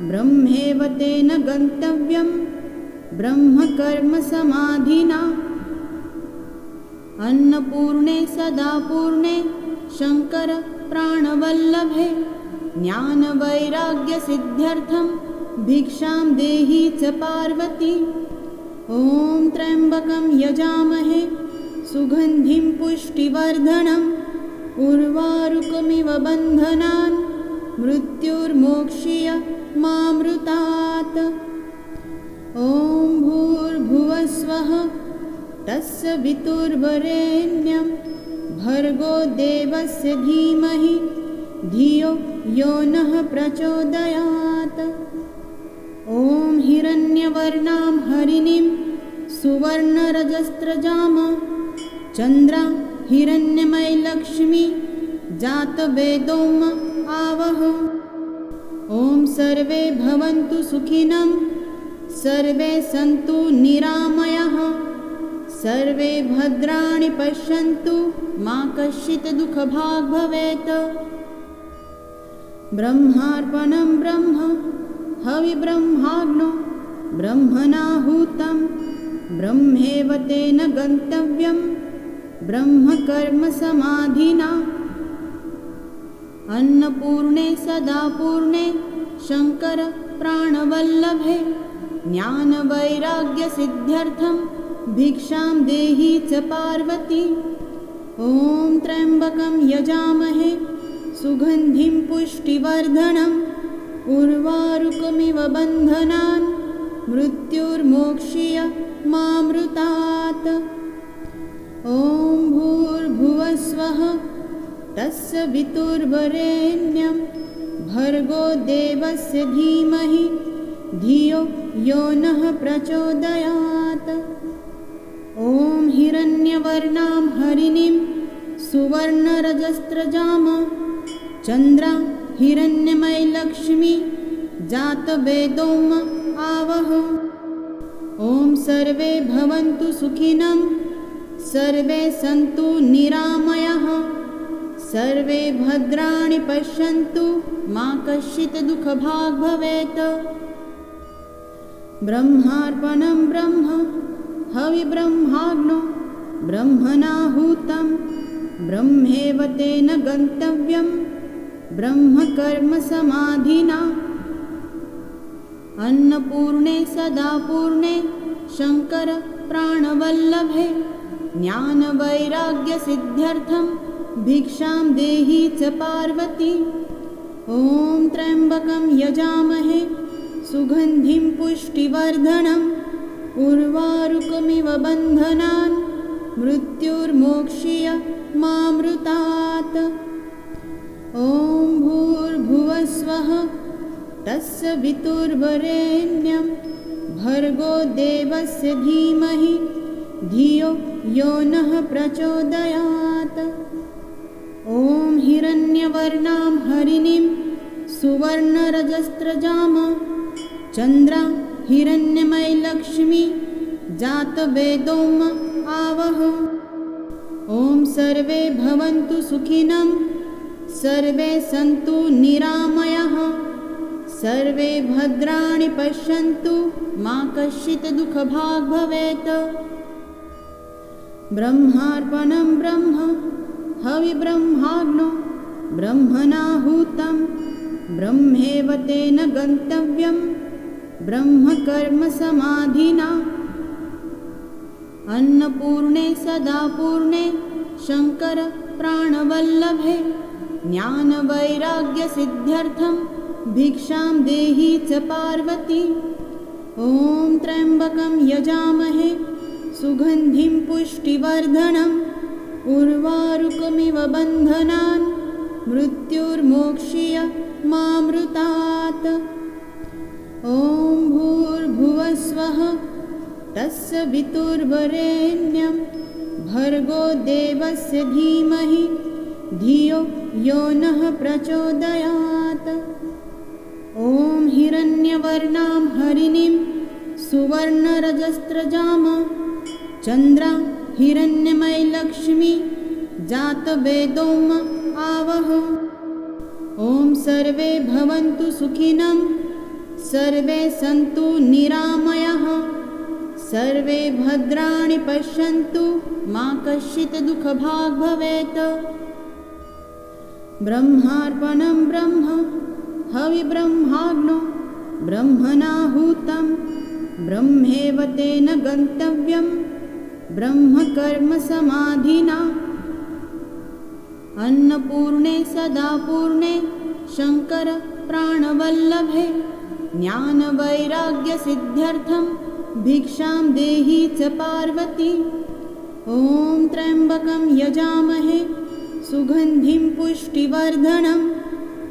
ब्रह्मेव तेन गन्तव्यं ब्रह्मकर्मसमाधिना अन्नपूर्णे सदा पूर्णे शङ्कर प्राणवल्लभे ज्ञानवैराग्यसिद्ध्यर्थं भिक्षां देहि च पार्वती। ॐ त्र्यम्बकं यजामहे सुगन्धिं पुष्टिवर्धनम् उर्वारुकमिव बन्धनान् मृत्युर्मोक्ष्य मामृतात्। ॐ भूर्भुवस्वः तत्सवितुर्वरेण्यं भर्गो देवस्य धीमहि धियो यो नः प्रचोदयात्। ॐ हिरण्यवर्णां हरिणीं सुवर्णरजस्रजाम चन्द्रां हिरण्यमयीलक्ष्मी जातवेदोम आवह। ॐ सर्वे भवन्तु सुखिनः, सर्वे सन्तु निरामयाः, सर्वे भद्राणि पश्यन्तु, मा कश्चित् दुःखभाग् भवेत्। ब्रह्मार्पणं ब्रह्म हविब्रह्माग्नो ब्रह्मणाहुतं, ब्रह्मेव तेन गन्तव्यं ब्रह्मकर्मसमाधिना। अन्नपूर्णे सदापूर्णे शङ्कर प्राणवल्लभे, ज्ञानवैराग्यसिद्ध्यर्थं भिक्षां देहि च पार्वती। ॐ त्र्यम्बकं यजामहे सुगन्धिं पुष्टिवर्धनम्, उर्वारुकमिव बन्धनान् मृत्युर्मोक्ष्य मामृतात्। ॐ भूर्भुवस्वः तत्सवितुर्वरेण्यं, भर्गो देवस्य धीमहि धियो यो नः प्रचोदयात्। ॐ हिरण्यवर्णां हरिणीं सुवर्णरजस्रजाम, चन्द्रां हिरण्यमयीलक्ष्मी जातवेदोम आवह। ॐ सर्वे भवन्तु सुखिनः, सर्वे सन्तु निरामयाः, सर्वे भद्राणि पश्यन्तु, मा कश्चित् दुःखभाग् भवेत्। ब्रह्मार्पणं ब्रह्म हविब्रह्माग्नो ब्रह्मणाहुतं, ब्रह्मेव तेन गन्तव्यं ब्रह्मकर्मसमाधिना। अन्नपूर्णे सदापूर्णे शङ्कर प्राणवल्लभे, ज्ञानवैराग्यसिद्ध्यर्थं भिक्षां देहि च पार्वती। ॐ त्र्यम्बकं यजामहे सुगन्धिं पुष्टिवर्धनम्, उर्वारुकमिव बन्धनान् मृत्युर्मोक्ष्य मामृतात्। ॐ भूर्भुवस्वः तत्सवितुर्वरेण्यं, भर्गो देवस्य धीमहि धियो यो नः प्रचोदयात्। ॐ हिरण्यवर्णां हरिणीं सुवर्णरजस्रजाम, चन्द्रां हिरण्यमयीलक्ष्मी जातवेदोम आवह। ॐ सर्वे भवन्तु सुखिनः, सर्वे सन्तु निरामयाः, सर्वे भद्राणि पश्यन्तु, मा कश्चित् दुःखभाग् भवेत्। ब्रह्मार्पणं ब्रह्म हविब्रह्माग्नो ब्रह्मणाहुतं, ब्रह्मेव तेन गन्तव्यं ब्रह्मकर्मसमाधिना। अन्नपूर्णे सदापूर्णे शङ्कर प्राणवल्लभे, ज्ञानवैराग्यसिद्ध्यर्थं भिक्षां देहि च पार्वती। ॐ त्र्यम्बकं यजामहे सुगन्धिं पुष्टिवर्धनम्, उर्वारुकमिव बन्धनान् मृत्युर्मोक्ष्य मामृतात्। ॐ भूर्भुवस्वः तत्सवितुर्वरेण्यं, भर्गो देवस्य धीमहि धियो यो नः प्रचोदयात्। ॐ हिरण्यवर्णां हरिणीं सुवर्णरजस्रजाम, चन्द्रां हिरण्यमयीलक्ष्मी जातवेदोम आवह। ॐ सर्वे भवन्तु सुखिनः, सर्वे सन्तु निरामयाः, सर्वे भद्राणि पश्यन्तु, मा कश्चित् दुःखभाग् भवेत्। ब्रह्मार्पणं ब्रह्म हविब्रह्माग्नो ब्रह्मणाहुतं, ब्रह्मेव तेन गन्तव्यं ब्रह्मकर्मसमाधिना। अन्नपूर्णे सदापूर्णे शङ्कर प्राणवल्लभे, ज्ञानवैराग्यसिद्ध्यर्थं भिक्षां देहि च पार्वती। ॐ त्र्यम्बकं यजामहे सुगन्धिं पुष्टिवर्धनम्,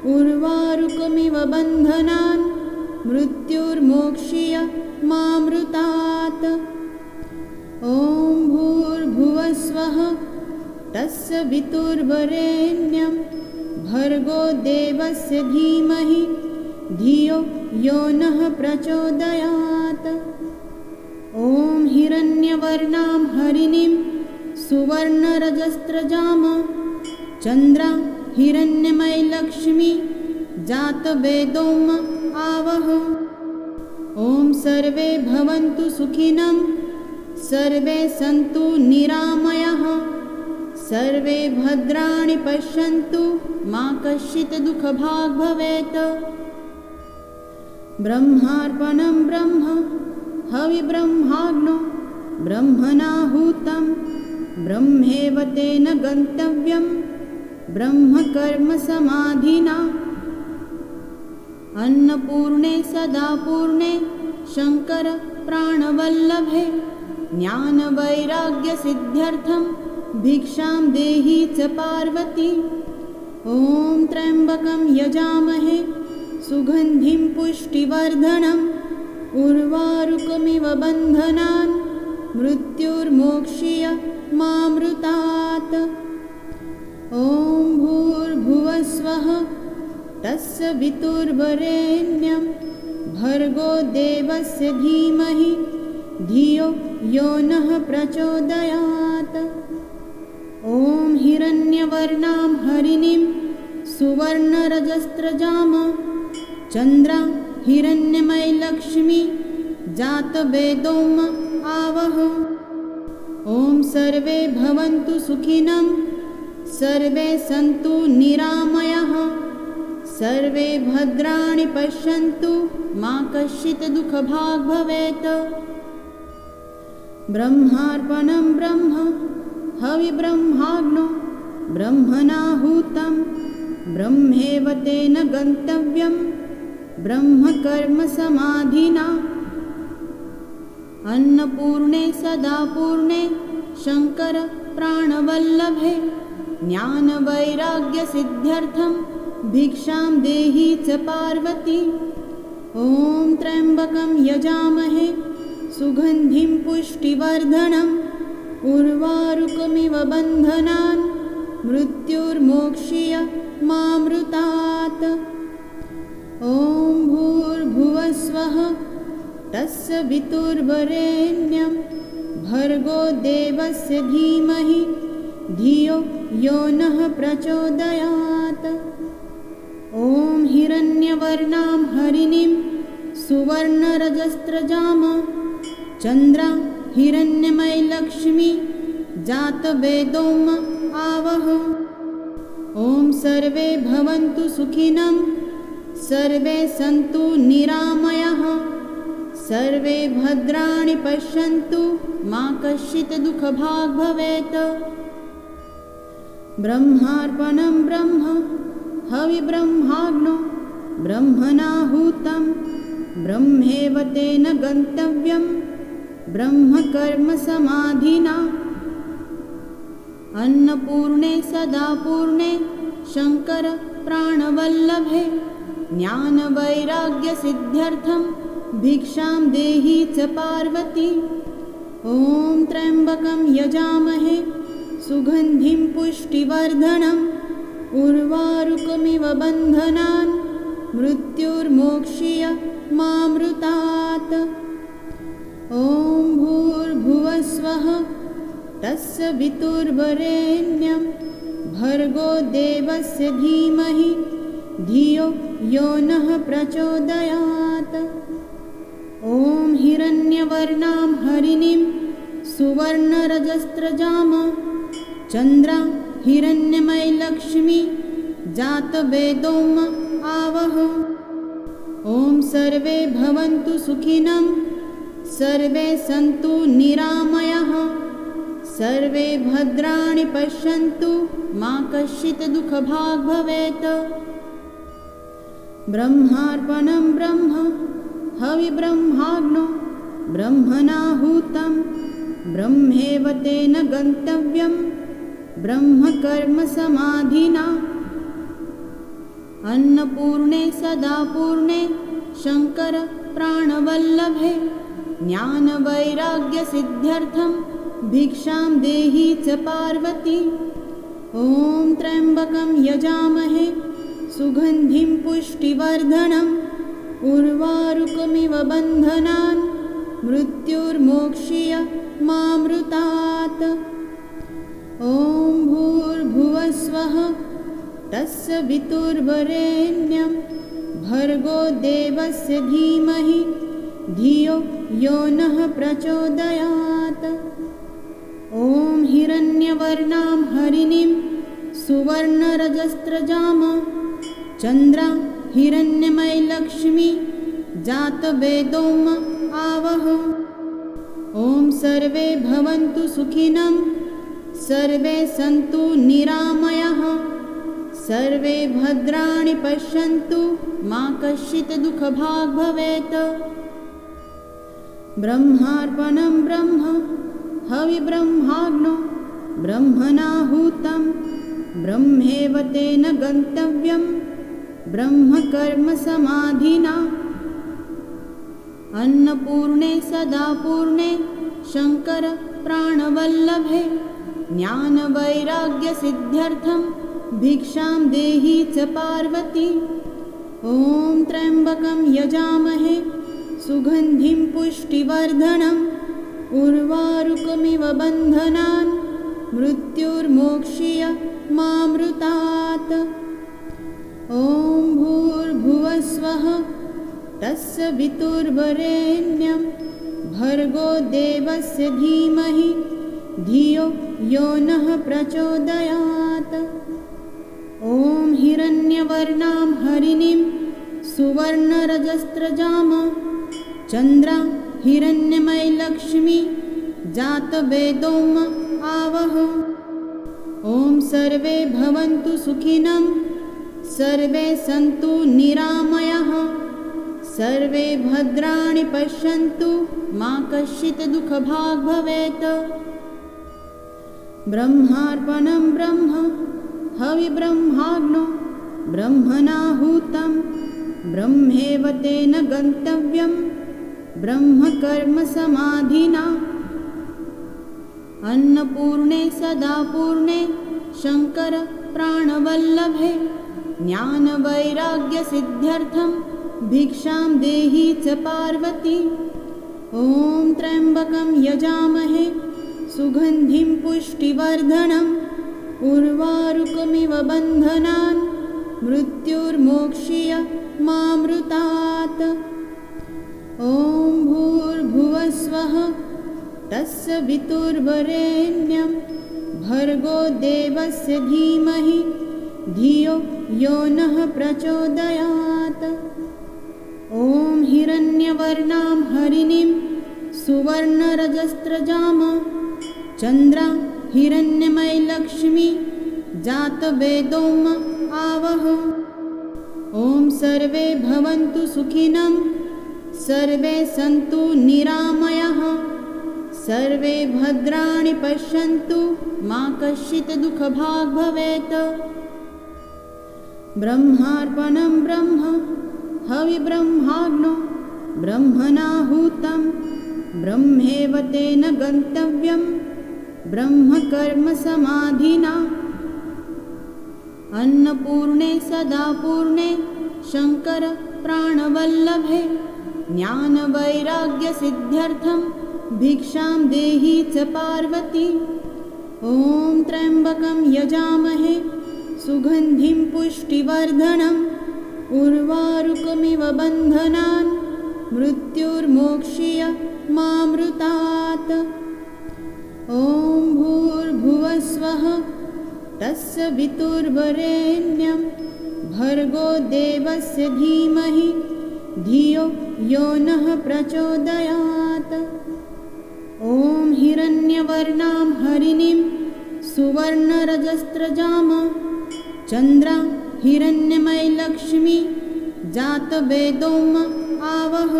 उर्वारुकमिव बन्धनान् मृत्युर्मोक्ष्य मामृतात्। ॐ भूर्भुवस्वः तस्य वितुर्वरेण्यं भर्गो देवस्य धीमहि धियो यो नः प्रचोदयात्। ॐ हिरण्यवर्णां हरिणीं सुवर्णरजस्रजाम चन्द्रां हिरण्यमयीलक्ष्मी जातवेदोम आवह। ॐ सर्वे भवन्तु सुखिनः सर्वे सन्तु निरामयाः सर्वे भद्राणि पश्यन्तु मा कश्चित् दुःखभाग् भवेत्। ब्रह्मार्पणं ब्रह्म हविब्रह्माग्नो ब्रह्मणाहुतं ब्रह्मेव तेन गन्तव्यं ब्रह्मकर्मसमाधिना। अन्नपूर्णे सदापूर्णे शङ्कर प्राणवल्लभे ज्ञानवैराग्यसिद्ध्यर्थं भिक्षां देहि च पार्वती। ॐ त्र्यम्बकं यजामहे सुगन्धिं पुष्टिवर्धनम् उर्वारुकमिव बन्धनान् मृत्युर्मोक्ष्य मामृतात्। ॐ भूर्भुवस्वः तस्य वितुर्वरेण्यं भर्गो देवस्य धीमहि धियो यो नः प्रचोदयात्। ॐ हिरण्यवर्णां हरिणीं सुवर्णरजस्रजाम चन्द्रां हिरण्यमयीलक्ष्मी जातवेदोम आवह। ॐ सर्वे भवन्तु सुखिनः सर्वे सन्तु निरामयाः सर्वे भद्राणि पश्यन्तु मा कश्चित् दुःखभाग् भवेत्। ब्रह्मार्पणं ब्रह्म हविब्रह्माग्नो ब्रह्मणाहुतं ब्रह्मेव तेन गन्तव्यं ब्रह्मकर्मसमाधिना। अन्नपूर्णे सदापूर्णे शङ्कर प्राणवल्लभे ज्ञानवैराग्यसिद्ध्यर्थं भिक्षां देहि च पार्वती। ॐ त्र्यम्बकं यजामहे सुगन्धिं पुष्टिवर्धनम् उर्वारुकमिव बन्धनान् मृत्युर्मोक्ष्य मामृतात्। ॐ भूर्भुवस्वः तस्य वितुर्वरेण्यं भर्गो देवस्य धीमहि धियो यो नः प्रचोदयात्। ॐ हिरण्यवर्णां हरिणीं सुवर्णरजस्रजाम चन्द्रां हिरण्यमयीलक्ष्मी जातवेदोम आवह। ॐ सर्वे भवन्तु सुखिनः सर्वे सन्तु निरामयाः सर्वे भद्राणि पश्यन्तु मा कश्चित् दुःखभाग् भवेत्। ब्रह्मार्पणं ब्रह्म हविब्रह्माग्नो ब्रह्मणाहुतं ब्रह्मेव तेन गन्तव्यं ब्रह्मकर्मसमाधिना। अन्नपूर्णे सदापूर्णे शङ्कर प्राणवल्लभे ज्ञानवैराग्यसिद्ध्यर्थं भिक्षां देहि च पार्वती। ॐ त्र्यम्बकं यजामहे सुगन्धिं पुष्टिवर्धनम् उर्वारुकमिव बन्धनान् मृत्युर्मोक्ष्य मामृतात्। ॐ भूर्भुवस्वः तस्य वितुर्वरेण्यं भर्गो देवस्य धीमहि धियो यो नः प्रचोदयात्। ॐ हिरण्यवर्णां हरिणीं सुवर्णरजस्रजाम चन्द्रां हिरण्यमयीलक्ष्मी जातवेदोम आवह। ॐ सर्वे भवन्तु सुखिनः सर्वे सन्तु निरामयाः सर्वे भद्राणि पश्यन्तु मा कश्चित् दुःखभाग् भवेत्। ब्रह्मार्पणं ब्रह्म हविब्रह्माग्नो ब्रह्मणाहुतं ब्रह्मेव तेन गन्तव्यं ब्रह्मकर्मसमाधिना। अन्नपूर्णे सदापूर्णे शङ्कर प्राणवल्लभे ज्ञानवैराग्यसिद्ध्यर्थं भिक्षां देहि च पार्वती। ॐ त्र्यम्बकं यजामहे सुगन्धिं पुष्टिवर्धनम् उर्वारुकमिव बन्धनान् मृत्युर्मोक्ष्य मामृतात्। ॐ भूर्भुवस्वः तस्य वितुर्वरेण्यं भर्गो देवस्य धीमहि धियो यो नः प्रचोदयात्। ॐ हिरण्यवर्णां हरिणीं सुवर्णरजस्रजाम चन्द्रा हिरण्यमयीलक्ष्मी जातवेदोम आवह। ॐ सर्वे भवन्तु सुखिनः सर्वे सन्तु निरामयाः सर्वे भद्राणि पश्यन्तु मा कश्चित् दुःखभाग् भवेत्। ब्रह्मार्पणं ब्रह्म हविब्रह्माग्नो ब्रह्मणाहुतं ब्रह्मेव तेन गन्तव्यं ब्रह्मकर्म समाधिना। अन्नपूर्णे सदापूर्णे शङ्कर प्राणवल्लभे ज्ञानवैराग्यसिद्ध्यर्थं भिक्षां देहि च पार्वती। ॐ त्र्यम्बकं यजामहे सुगन्धिं पुष्टिवर्धनम् उर्वारुकमिव बन्धनान् मृत्युर्मोक्ष्य मामृतात्। ॐ भूर्भुवस्वः तस्य वितुर्वरेण्यं भर्गो देवस्य धीमहि धियो यो नः प्रचोदयात्। ॐ हिरण्यवर्णां हरिणीं सुवर्णरजस्रजाम चन्द्रा हिरण्यमयीलक्ष्मी जातवेदोम आवह। ॐ सर्वे भवन्तु सुखिनः सर्वे सन्तु निरामयाः सर्वे भद्राणि पश्यन्तु मा कश्चित् दुःखभाग् भवेत्। ब्रह्मार्पणं ब्रह्म हविब्रह्माग्नो ब्रह्मणाहुतं ब्रह्मेव तेन गन्तव्यं ब्रह्मकर्म समाधिना। अन्नपूर्णे सदापूर्णे शङ्कर प्राणवल्लभे ज्ञानवैराग्यसिद्ध्यर्थं भिक्षां देहि च पार्वती। ॐ त्र्यम्बकं यजामहे सुगन्धिं पुष्टिवर्धनम् उर्वारुकमिव बन्धनान् मृत्युर्मोक्ष्य मामृतात्। ॐ भूर्भुवस्वः तस्य वितुर्वरेण्यं भर्गो देवस्य धीमहि धियो यो नः प्रचोदयात्। ॐ हिरण्यवर्णां हरिणीं सुवर्णरजस्रजाम चन्द्रा हिरण्यमयीलक्ष्मी जातवेदोम आवह। ॐ सर्वे भवन्तु सुखिनः सर्वे सन्तु निरामयाः सर्वे भद्राणि पश्यन्तु मा कश्चित् दुःखभाग् भवेत्। ब्रह्मार्पणं ब्रह्म हविब्रह्माग्नो ब्रह्मणाहुतं ब्रह्मेव तेन गन्तव्यं ब्रह्मकर्म समाधिना। अन्नपूर्णे सदापूर्णे शङ्कर प्राणवल्लभे ज्ञानवैराग्यसिद्ध्यर्थं भिक्षां देहि च पार्वती। ॐ त्र्यम्बकं यजामहे सुगन्धिं पुष्टिवर्धनम् उर्वारुकमिव बन्धनान् मृत्युर्मोक्ष्य मामृतात्। ॐ भूर्भुवस्वः तस्य वितुर्वरेण्यं भर्गो देवस्य धीमहि धियो यो नः प्रचोदयात्। ॐ हिरण्यवर्णां हरिणीं सुवर्णरजस्रजाम चन्द्रा हिरण्यमयीलक्ष्मी जातवेदोम आवह।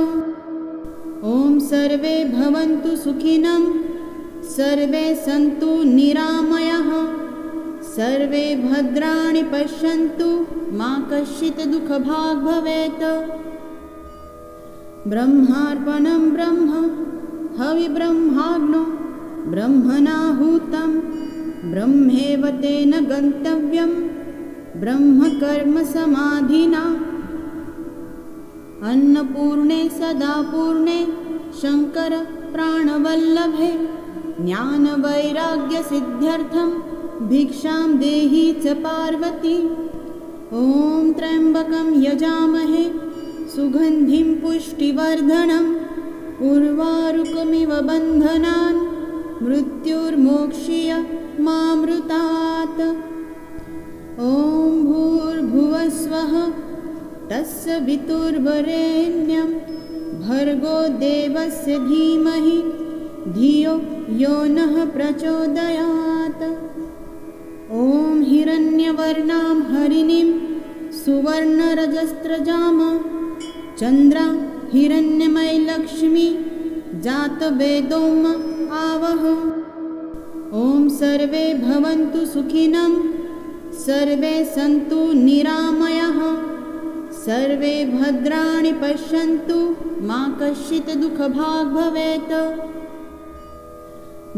ॐ सर्वे भवन्तु सुखिनः सर्वे सन्तु निरामयाः सर्वे भद्राणि पश्यन्तु मा कश्चित् दुःखभाग् भवेत्। ब्रह्मार्पणं ब्रह्म हविब्रह्माग्नो ब्रह्मणाहुतं ब्रह्मेव तेन गन्तव्यं ब्रह्मकर्मसमाधिना अन्नपूर्णे सदा पूर्णे शङ्कर प्राणवल्लभे ज्ञानवैराग्यसिद्ध्यर्थं भिक्षां देहि च पार्वती। ॐ त्र्यम्बकं यजामहे सुगन्धिं पुष्टिवर्धनम् उर्वारुकमिव बन्धनान् मृत्युर्मोक्ष्य मामृतात्। ॐ भूर्भुवस्वः तत्सवितुर्वरेण्यं भर्गो देवस्य धीमहि धियो यो नः प्रचोदयात्। ॐ हिरण्यवर्णां हरिणीं सुवर्णरजस्रजाम चन्द्रा हिरण्यमयीलक्ष्मी जातवेदोम आवह। ॐ सर्वे भवन्तु सुखिनः सर्वे सन्तु निरामयाः सर्वे भद्राणि पश्यन्तु मा कश्चित् दुःखभाग् भवेत्।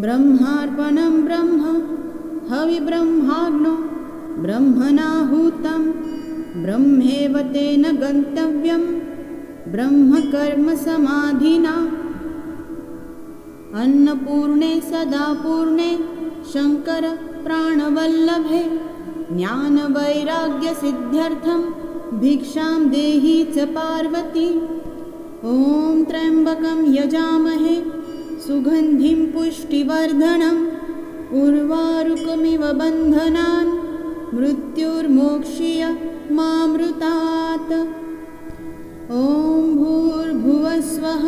ब्रह्मार्पणं ब्रह्म हविब्रह्माग्नो ब्रह्मणाहुतं ब्रह्मेव तेन गन्तव्यं ब्रह्मकर्मसमाधिना अन्नपूर्णे सदा पूर्णे शङ्कर प्राणवल्लभे ज्ञानवैराग्यसिद्ध्यर्थं भिक्षां देहि च पार्वती। ॐ त्र्यम्बकं यजामहे सुगन्धिं पुष्टिवर्धनम् उर्वारुकमिव बन्धनान् मृत्युर्मोक्ष्य मामृतात्। ॐ भूर्भुवस्वः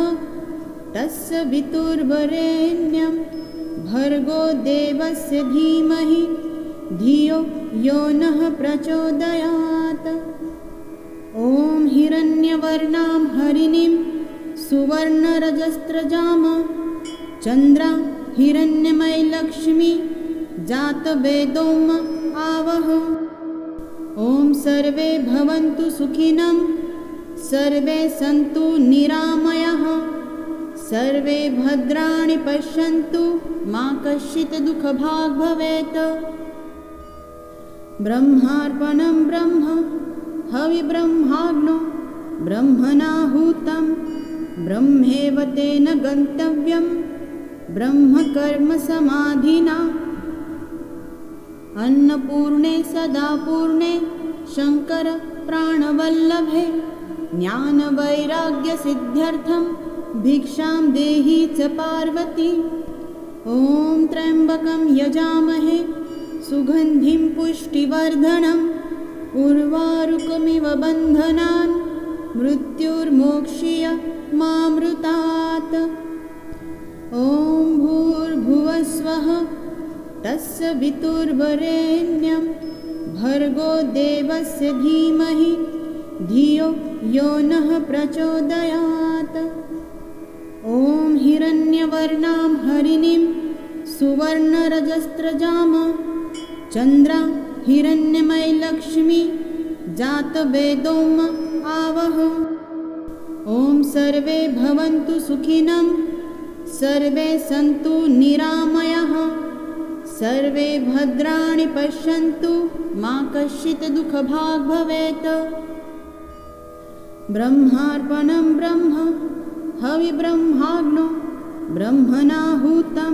तत्सवितुर्वरेण्यं भर्गो देवस्य धीमहि धियो यो नः प्रचोदयात्। ॐ हिरण्यवर्णां हरिणीं सुवर्णरजस्रजाम चन्द्रा हिरण्यमयीलक्ष्मी जातवेदोम आवह। ॐ सर्वे भवन्तु सुखिनः सर्वे सन्तु निरामयाः सर्वे भद्राणि पश्यन्तु मा कश्चित् दुःखभाग् भवेत्। ब्रह्मार्पणं ब्रह्म हविब्रह्माग्नो ब्रह्मणाहुतं ब्रह्मेव तेन गन्तव्यं ब्रह्मकर्मसमाधिना अन्नपूर्णे सदा पूर्णे शङ्कर प्राणवल्लभे ज्ञानवैराग्यसिद्ध्यर्थं भिक्षां देहि च पार्वती। ॐ त्र्यम्बकं यजामहे सुगन्धिं पुष्टिवर्धनम् उर्वारुकमिव बन्धनान् मृत्युर्मोक्ष्य मामृतात्। ॐ भूर्भुवस्वः तत्सवितुर्वरेण्यं भर्गो देवस्य धीमहि धियो यो नः प्रचोदयात्। ॐ हिरण्यवर्णां हरिणीं सुवर्णरजस्रजाम चन्द्रा हिरण्यमयीलक्ष्मी जातवेदोम आवह। ॐ सर्वे भवन्तु सुखिनः सर्वे सन्तु निरामयाः सर्वे भद्राणि पश्यन्तु मा कश्चित् दुःखभाग् भवेत्। ब्रह्मार्पणं ब्रह्म हविब्रह्माग्नो ब्रह्मणाहुतं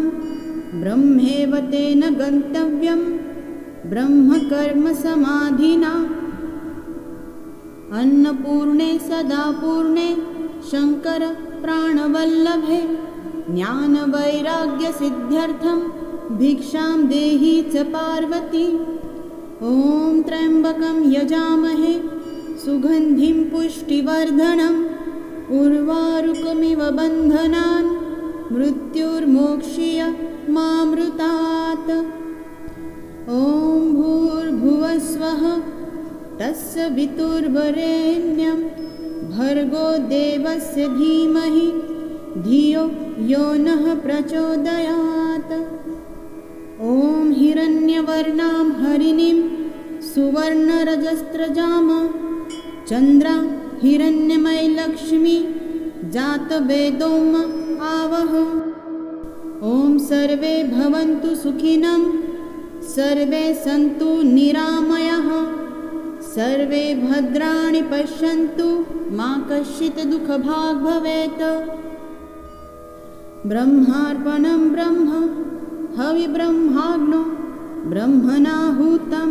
ब्रह्मेव तेन गन्तव्यं ब्रह्मकर्मसमाधिना अन्नपूर्णे सदा पूर्णे शङ्कर प्राणवल्लभे ज्ञानवैराग्यसिद्ध्यर्थं भिक्षां देहि च पार्वती। ॐ त्र्यम्बकं यजामहे सुगन्धिं पुष्टिवर्धनम् उर्वारुकमिव बन्धनान् मृत्युर्मोक्ष्य मामृतात्। ॐ भूर्भुवस्वः तत्सवितुर्वरेण्यं भर्गो देवस्य धीमहि धियो यो नः प्रचोदयात्। ॐ हिरण्यवर्णां हरिणीं सुवर्णरजस्रजाम चन्द्रा हिरण्यमयीलक्ष्मी जातवेदोम आवह। ॐ सर्वे भवन्तु सुखिनः सर्वे सन्तु निरामयाः सर्वे भद्राणि पश्यन्तु मा कश्चित् दुःखभाग् भवेत्। ब्रह्मार्पणं ब्रह्म हविब्रह्माग्नो ब्रह्मणाहुतं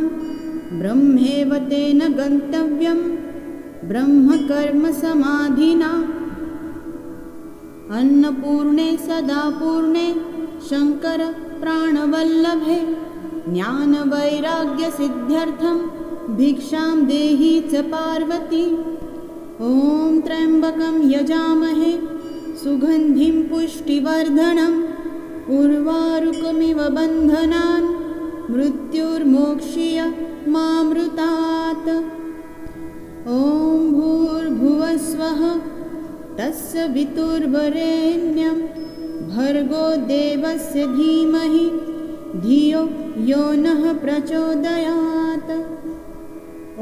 ब्रह्मेव तेन गन्तव्यं ब्रह्मकर्मसमाधिना। अन्नपूर्णे सदा पूर्णे शङ्कर प्राणवल्लभे ज्ञानवैराग्यसिद्ध्यर्थं भिक्षां देहि च पार्वती। ॐ त्र्यम्बकं यजामहे सुगन्धिं पुष्टिवर्धनम् उर्वारुकमिव बन्धनान् मृत्युर्मोक्ष्य मामृतात्। ॐ भूर्भुवस्वः तस्य वितुर्वरेण्यं भर्गो देवस्य धीमहि धियो यो नः प्रचोदयात्।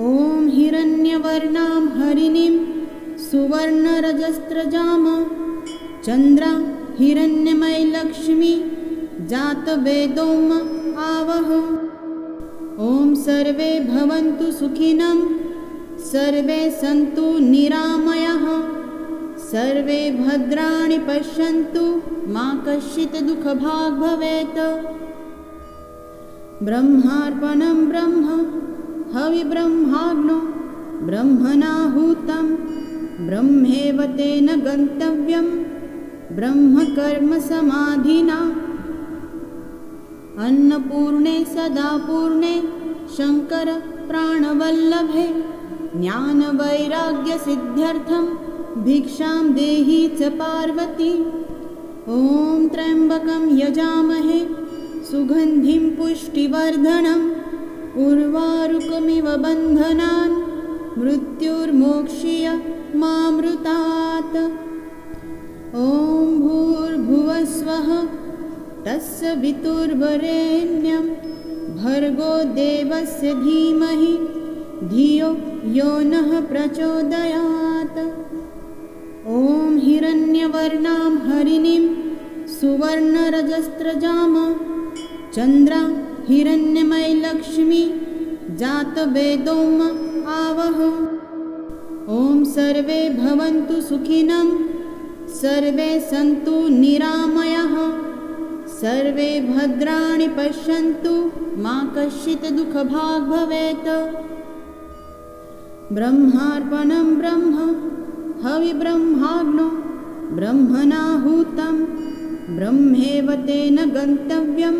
ॐ हिरण्यवर्णां हरिणीं सुवर्णरजस्रजाम चन्द्रां हिरण्यमयीलक्ष्मी जातवेदोम आवह। ॐ सर्वे भवन्तु सुखिनः सर्वे सन्तु निरामयाः सर्वे भद्राणि पश्यन्तु मा कश्चित् दुःखभाग् भवेत्। ब्रह्मार्पणं ब्रह्म हविब्रह्माग्नो ब्रह्मणाहुतं ब्रह्मेव तेन गन्तव्यं ब्रह्मकर्मसमाधिना। अन्नपूर्णे सदा पूर्णे शङ्कर प्राणवल्लभे ज्ञानवैराग्यसिद्ध्यर्थं भिक्षां देहि च पार्वती। ॐ त्र्यम्बकं यजामहे सुगन्धिं पुष्टिवर्धनम् उर्वारुकमिव बन्धनान् मृत्युर्मोक्ष्य मामृतात्। ॐ भूर्भुवस्वः तस्य वितुर्वरेण्यं भर्गो देवस्य धीमहि धियो यो नः प्रचोदयात्। ॐ हिरण्यवर्णां हरिणीं सुवर्णरजस्रजाम चन्द्रां हिरण्यमयीलक्ष्मी जातवेदोम आवह। ॐ सर्वे भवन्तु सुखिनः सर्वे सन्तु निरामयाः सर्वे भद्राणि पश्यन्तु मा कश्चित् दुःखभाग् भवेत्। ब्रह्मार्पणं ब्रह्म हविब्रह्माग्नो ब्रह्मणाहुतं ब्रह्मेव तेन गन्तव्यं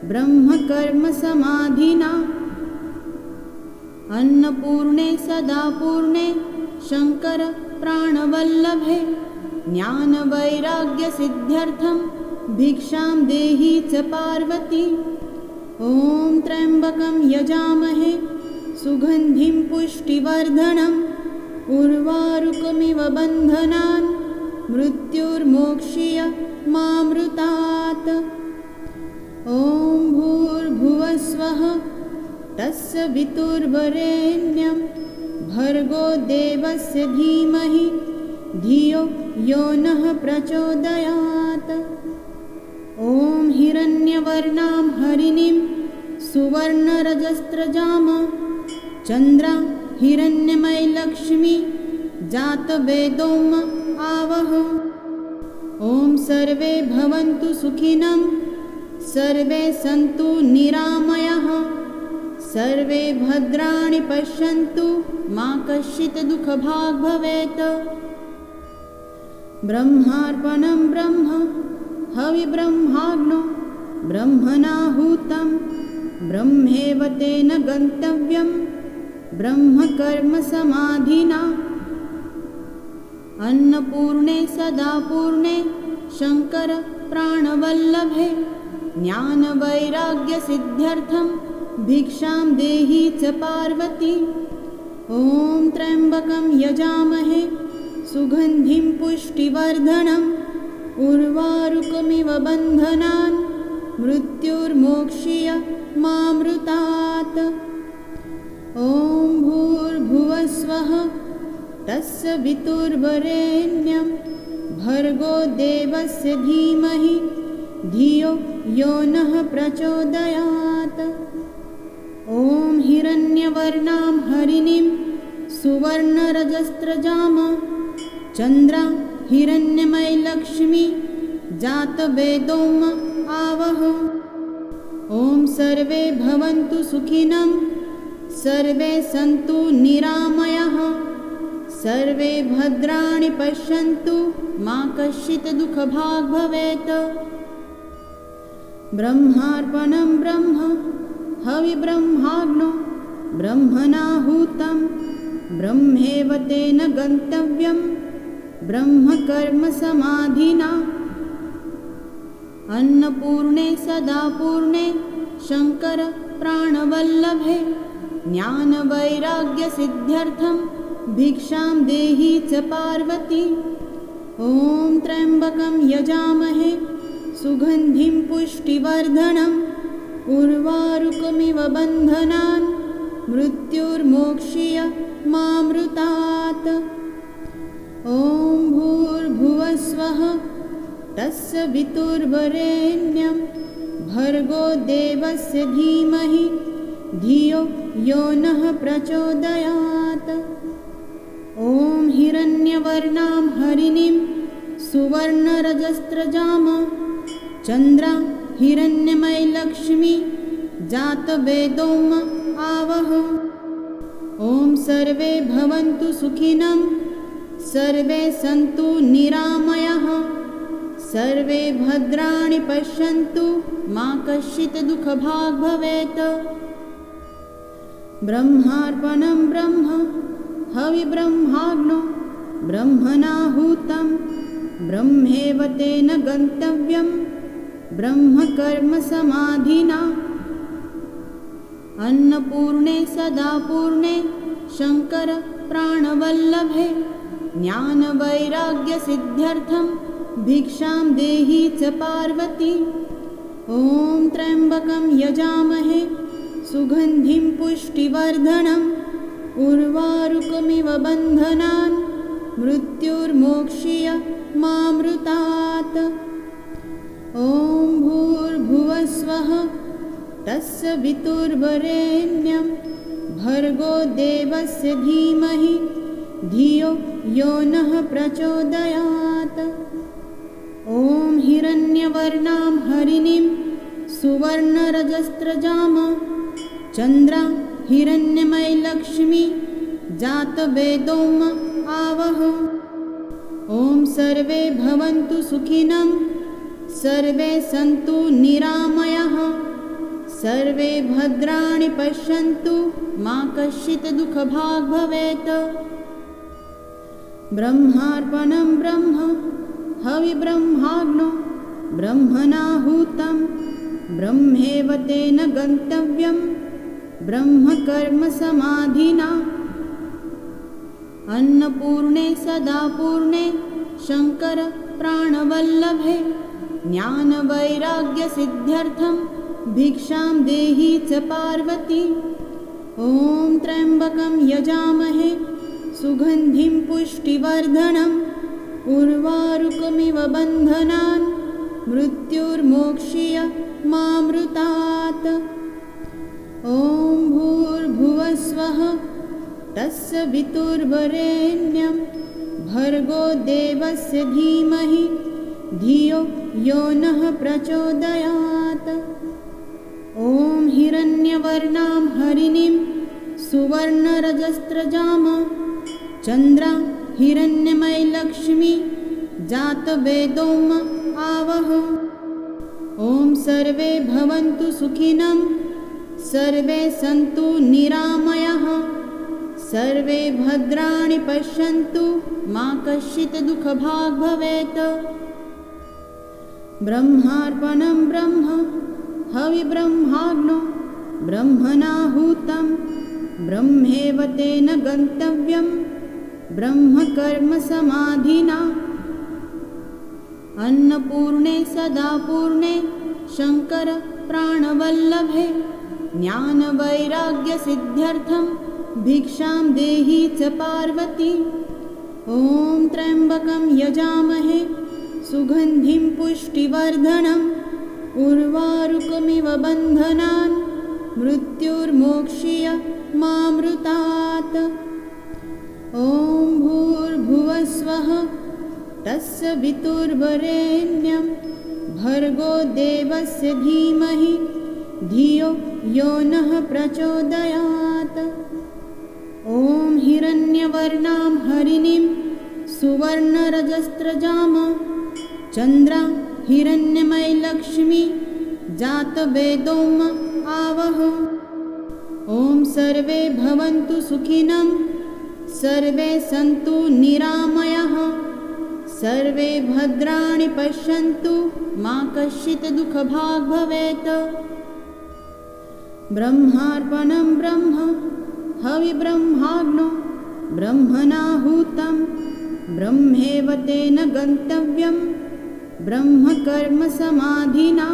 ब्रह्मकर्मसमाधिना। अन्नपूर्णे सदा पूर्णे शङ्कर प्राणवल्लभे ज्ञानवैराग्यसिद्ध्यर्थं भिक्षां देहि च पार्वती। ॐ त्र्यम्बकं यजामहे सुगन्धिं पुष्टिवर्धनम् उर्वारुकमिव बन्धनान् मृत्युर्मोक्ष्य मामृतात्। ॐ भूर्भुवस्वः तस्य वितुर्वरेण्यं भर्गो देवस्य धीमहि धियो यो नः प्रचोदयात्। ॐ हिरण्यवर्णां हरिणीं सुवर्णरजस्रजाम चन्द्रां हिरण्यमयीलक्ष्मी जातवेदोम आवह। ॐ सर्वे भवन्तु सुखिनः सर्वे सन्तु निरामयाः सर्वे भद्राणि पश्यन्तु मा कश्चित् दुःखभाग् भवेत्। ब्रह्मार्पणं ब्रह्म हविब्रह्माग्नो ब्रह्मणाहुतं ब्रह्मेव तेन गन्तव्यं ब्रह्मकर्मसमाधिना। अन्नपूर्णे सदा पूर्णे शङ्कर प्राणवल्लभे ज्ञानवैराग्यसिद्ध्यर्थं भिक्षां देहि च पार्वती। ॐ त्र्यम्बकं यजामहे सुगन्धिं पुष्टिवर्धनम् उर्वारुकमिव बन्धनान् मृत्युर्मोक्ष्य मामृतात्। ॐ भूर्भुवस्वः तस्य वितुर्वरेण्यं भर्गो देवस्य धीमहि धियो यो नः प्रचोदयात्। ॐ हिरण्यवर्णां हरिणीं सुवर्णरजस्रजाम चन्द्रां हिरण्यमयी लक्ष्मी जातवेदोम आवह। ॐ सर्वे भवन्तु सुखिनः सर्वे सन्तु निरामयाः सर्वे भद्राणि पश्यन्तु मा कश्चित् दुःखभाग् भवेत्। ब्रह्मार्पणं ब्रह्म हविब्रह्माग्नो ब्रह्मणाहुतं ब्रह्मेव तेन गन्तव्यं ब्रह्मकर्मसमाधिना। अन्नपूर्णे सदा पूर्णे शङ्कर प्राणवल्लभे ज्ञानवैराग्यसिद्ध्यर्थं भिक्षां देहि च पार्वती। ॐ त्र्यम्बकं यजामहे सुगन्धिं पुष्टिवर्धनम् उर्वारुकमिव बन्धनान् मृत्युर्मोक्षीय मामृतात्। ॐ भूर्भुवस्वः तत्सवितुर्वरेण्यं भर्गो देवस्य धीमहि धियो यो नः प्रचोदयात्। ॐ हिरण्यवर्णां हरिणीं सुवर्णरजस्रजाम चन्द्रां हिरण्यमयी लक्ष्मी जातवेदोम आवह। ॐ सर्वे भवन्तु सुखिनः सर्वे सन्तु निरामयाः सर्वे भद्राणि पश्यन्तु मा कश्चित् दुःखभाग् भवेत्। ब्रह्मार्पणं ब्रह्म हविब्रह्माग्नो ब्रह्मणाहुतं ब्रह्मेव तेन गन्तव्यं ब्रह्मकर्मसमाधिना। अन्नपूर्णे सदा पूर्णे शङ्कर प्राणवल्लभे ज्ञानवैराग्यसिद्ध्यर्थं भिक्षां देहि च पार्वती। ॐ त्र्यम्बकं यजामहे सुगन्धिं पुष्टिवर्धनम् उर्वारुकमिव बन्धनान् मृत्युर्मोक्षीय मामृतात्। ॐ भूर्भुवस्वः तत्सवितुर्वरेण्यं भर्गो देवस्य धीमहि धियो यो नः प्रचोदयात्। ॐ हिरण्यवर्णां हरिणीं सुवर्णरजस्रजाम चन्द्रां हिरण्यमयी लक्ष्मी जातवेदोम आवह। ॐ सर्वे भवन्तु सुखिनः सर्वे सन्तु निरामयाः सर्वे भद्राणि पश्यन्तु मा कश्चित् दुःखभाग् भवेत्। ब्रह्मार्पणं ब्रह्म हविब्रह्माग्नो ब्रह्मणाहुतं ब्रह्मेव तेन गन्तव्यं ब्रह्मकर्मसमाधिना। अन्नपूर्णे सदा पूर्णे शङ्कर प्राणवल्लभे ज्ञानवैराग्यसिद्ध्यर्थं भिक्षां देहि च पार्वती। ॐ त्र्यम्बकं यजामहे सुगन्धिं पुष्टिवर्धनम् उर्वारुकमिव बन्धनान् मृत्युर्मोक्षीय मामृतात्। ॐ भूर्भुवस्वः तत्सवितुर्वरेण्यं भर्गो देवस्य धीमहि धियो यो नः प्रचोदयात्। ॐ हिरण्यवर्णां हरिणीं सुवर्णरजस्रजाम चन्द्रां हिरण्यमयी लक्ष्मी जातवेदोम आवह। ॐ सर्वे भवन्तु सुखिनः सर्वे सन्तु निरामयाः सर्वे भद्राणि पश्यन्तु मा कश्चित् दुःखभाग् भवेत्। ब्रह्मार्पणं ब्रह्म हविब्रह्माग्नो ब्रह्मणाहुतं ब्रह्मेव तेन गन्तव्यं ब्रह्मकर्मसमाधिना। अन्नपूर्णे सदा पूर्णे शङ्कर प्राणवल्लभे ज्ञानवैराग्यसिद्ध्यर्थं भिक्षां देहि च पार्वती। ॐ त्र्यम्बकं यजामहे सुगन्धिं पुष्टिवर्धनम् उर्वारुकमिव बन्धनान् मृत्युर्मोक्षीय मामृतात्। ॐ भूर्भुवस्वः तत्सवितुर्वरेण्यं भर्गो देवस्य धीमहि धियो यो नः प्रचोदयात्। ॐ हिरण्यवर्णां हरिणीं सुवर्णरजस्रजाम चन्द्रां हिरण्यमयीलक्ष्मी जातवेदोम आवह। ॐ सर्वे भवन्तु सुखिनः सर्वे सन्तु निरामयाः सर्वे भद्राणि पश्यन्तु मा कश्चित् दुःखभाग् भवेत्। ब्रह्मार्पणं ब्रह्म हविब्रह्माग्नो ब्रह्मणाहुतं ब्रह्मेव तेन गन्तव्यं ब्रह्मकर्मसमाधिना।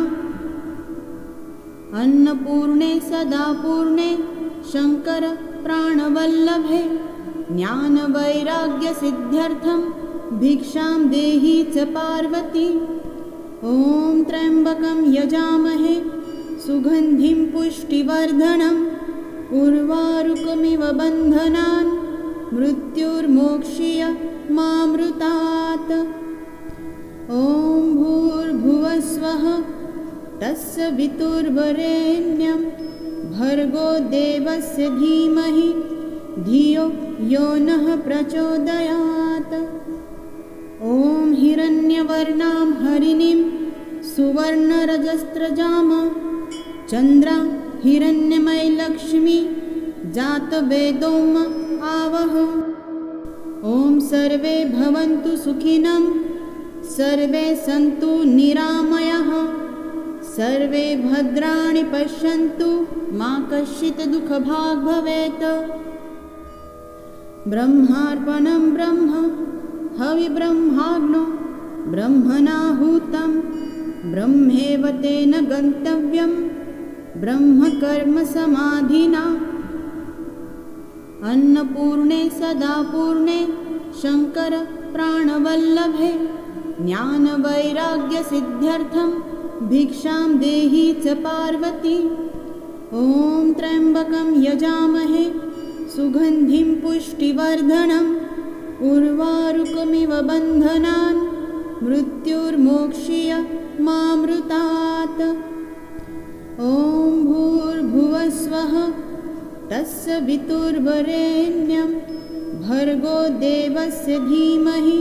अन्नपूर्णे सदा पूर्णे शङ्कर प्राणवल्लभे ज्ञानवैराग्यसिद्ध्यर्थं भिक्षां देहि च पार्वती। ॐ त्र्यम्बकं यजामहे सुगन्धिं पुष्टिवर्धनम् उर्वारुकमिव बन्धनान् मृत्युर्मोक्षीय मामृतात्। ॐ भूर्भुवस्वः तत्सवितुर्वरेण्यं भर्गो देवस्य धीमहि धियो यो नः प्रचोदयात्। ॐ हिरण्यवर्णां हरिणीं सुवर्णरजस्रजाम चन्द्रां हिरण्यमयीलक्ष्मी जातवेदोम आवह। ॐ सर्वे भवन्तु सुखिनः सर्वे सन्तु निरामयाः सर्वे भद्राणि पश्यन्तु मा कश्चित् दुःखभाग् भवेत्। ब्रह्मार्पणं ब्रह्म हविब्रह्माग्नो ब्रह्मणाहुतं ब्रह्मेव तेन गन्तव्यं ब्रह्मकर्मसमाधिना। अन्नपूर्णे सदा पूर्णे शङ्कर प्राणवल्लभे ज्ञानवैराग्यसिद्ध्यर्थं भिक्षां देहि च पार्वती। ॐ त्र्यम्बकं यजामहे सुगन्धिं पुष्टिवर्धनम् उर्वारुकमिव बन्धनान् मृत्युर्मोक्षीय मामृतात्। ॐ भूर्भुवस्वः तत्सवितुर्वरेण्यं भर्गो देवस्य धीमहि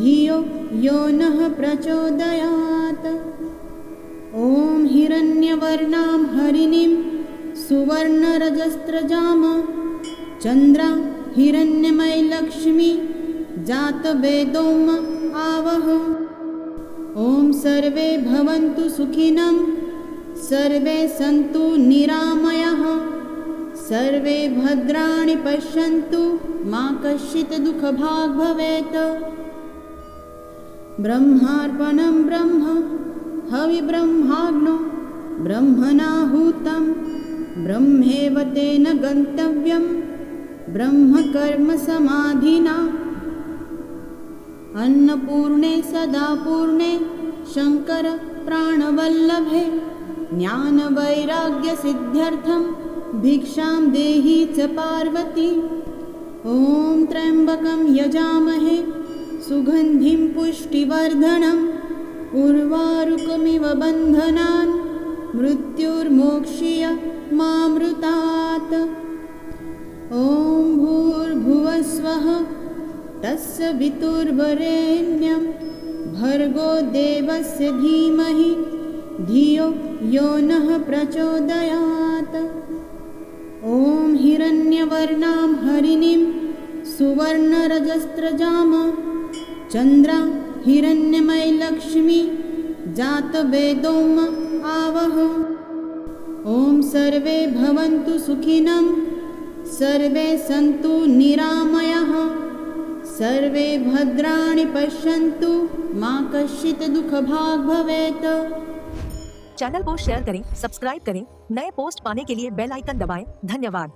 धियो यो नः प्रचोदयात्। ॐ हिरण्यवर्णां हरिणीं सुवर्णरजस्रजाम चन्द्रां हिरण्यमयीलक्ष्मी जातवेदोम आवह। ॐ सर्वे भवन्तु सुखिनः सर्वे सन्तु निरामयाः सर्वे भद्राणि पश्यन्तु मा कश्चित् दुःखभाग् भवेत्। ब्रह्मार्पणं ब्रह्म हविब्रह्माग्नो ब्रह्मणाहुतं ब्रह्मेव तेन गन्तव्यं ब्रह्मकर्मसमाधिना। अन्नपूर्णे सदा पूर्णे शङ्कर प्राणवल्लभे ज्ञानवैराग्यसिद्ध्यर्थं भिक्षां देहि च पार्वती। ॐ त्र्यम्बकं यजामहे सुगन्धिं पुष्टिवर्धनम् उर्वारुकमिव बन्धनान् मृत्युर्मोक्षीय मामृतात्। ॐ भूर्भुवस्वः तत्सवितुर्वरेण्यं भर्गो देवस्य धीमहि धियो यो नः प्रचोदयात्। ॐ हिरण्यवर्णां हरिणीं सुवर्णरजस्रजाम चन्द्रां हिरण्यमयीलक्ष्मी जातवेदोम आवह। ॐ सर्वे भवन्तु सुखिनः सर्वे सन्तु निरामयाः सर्वे भद्राणि पश्यन्तु मा कश्चित् दुःखभाग् भवेत्। चैनल को शेयर करें, सब्सक्राइब करें, नए पोस्ट पाने के लिए बेल आइकन दबाएं। धन्यवाद।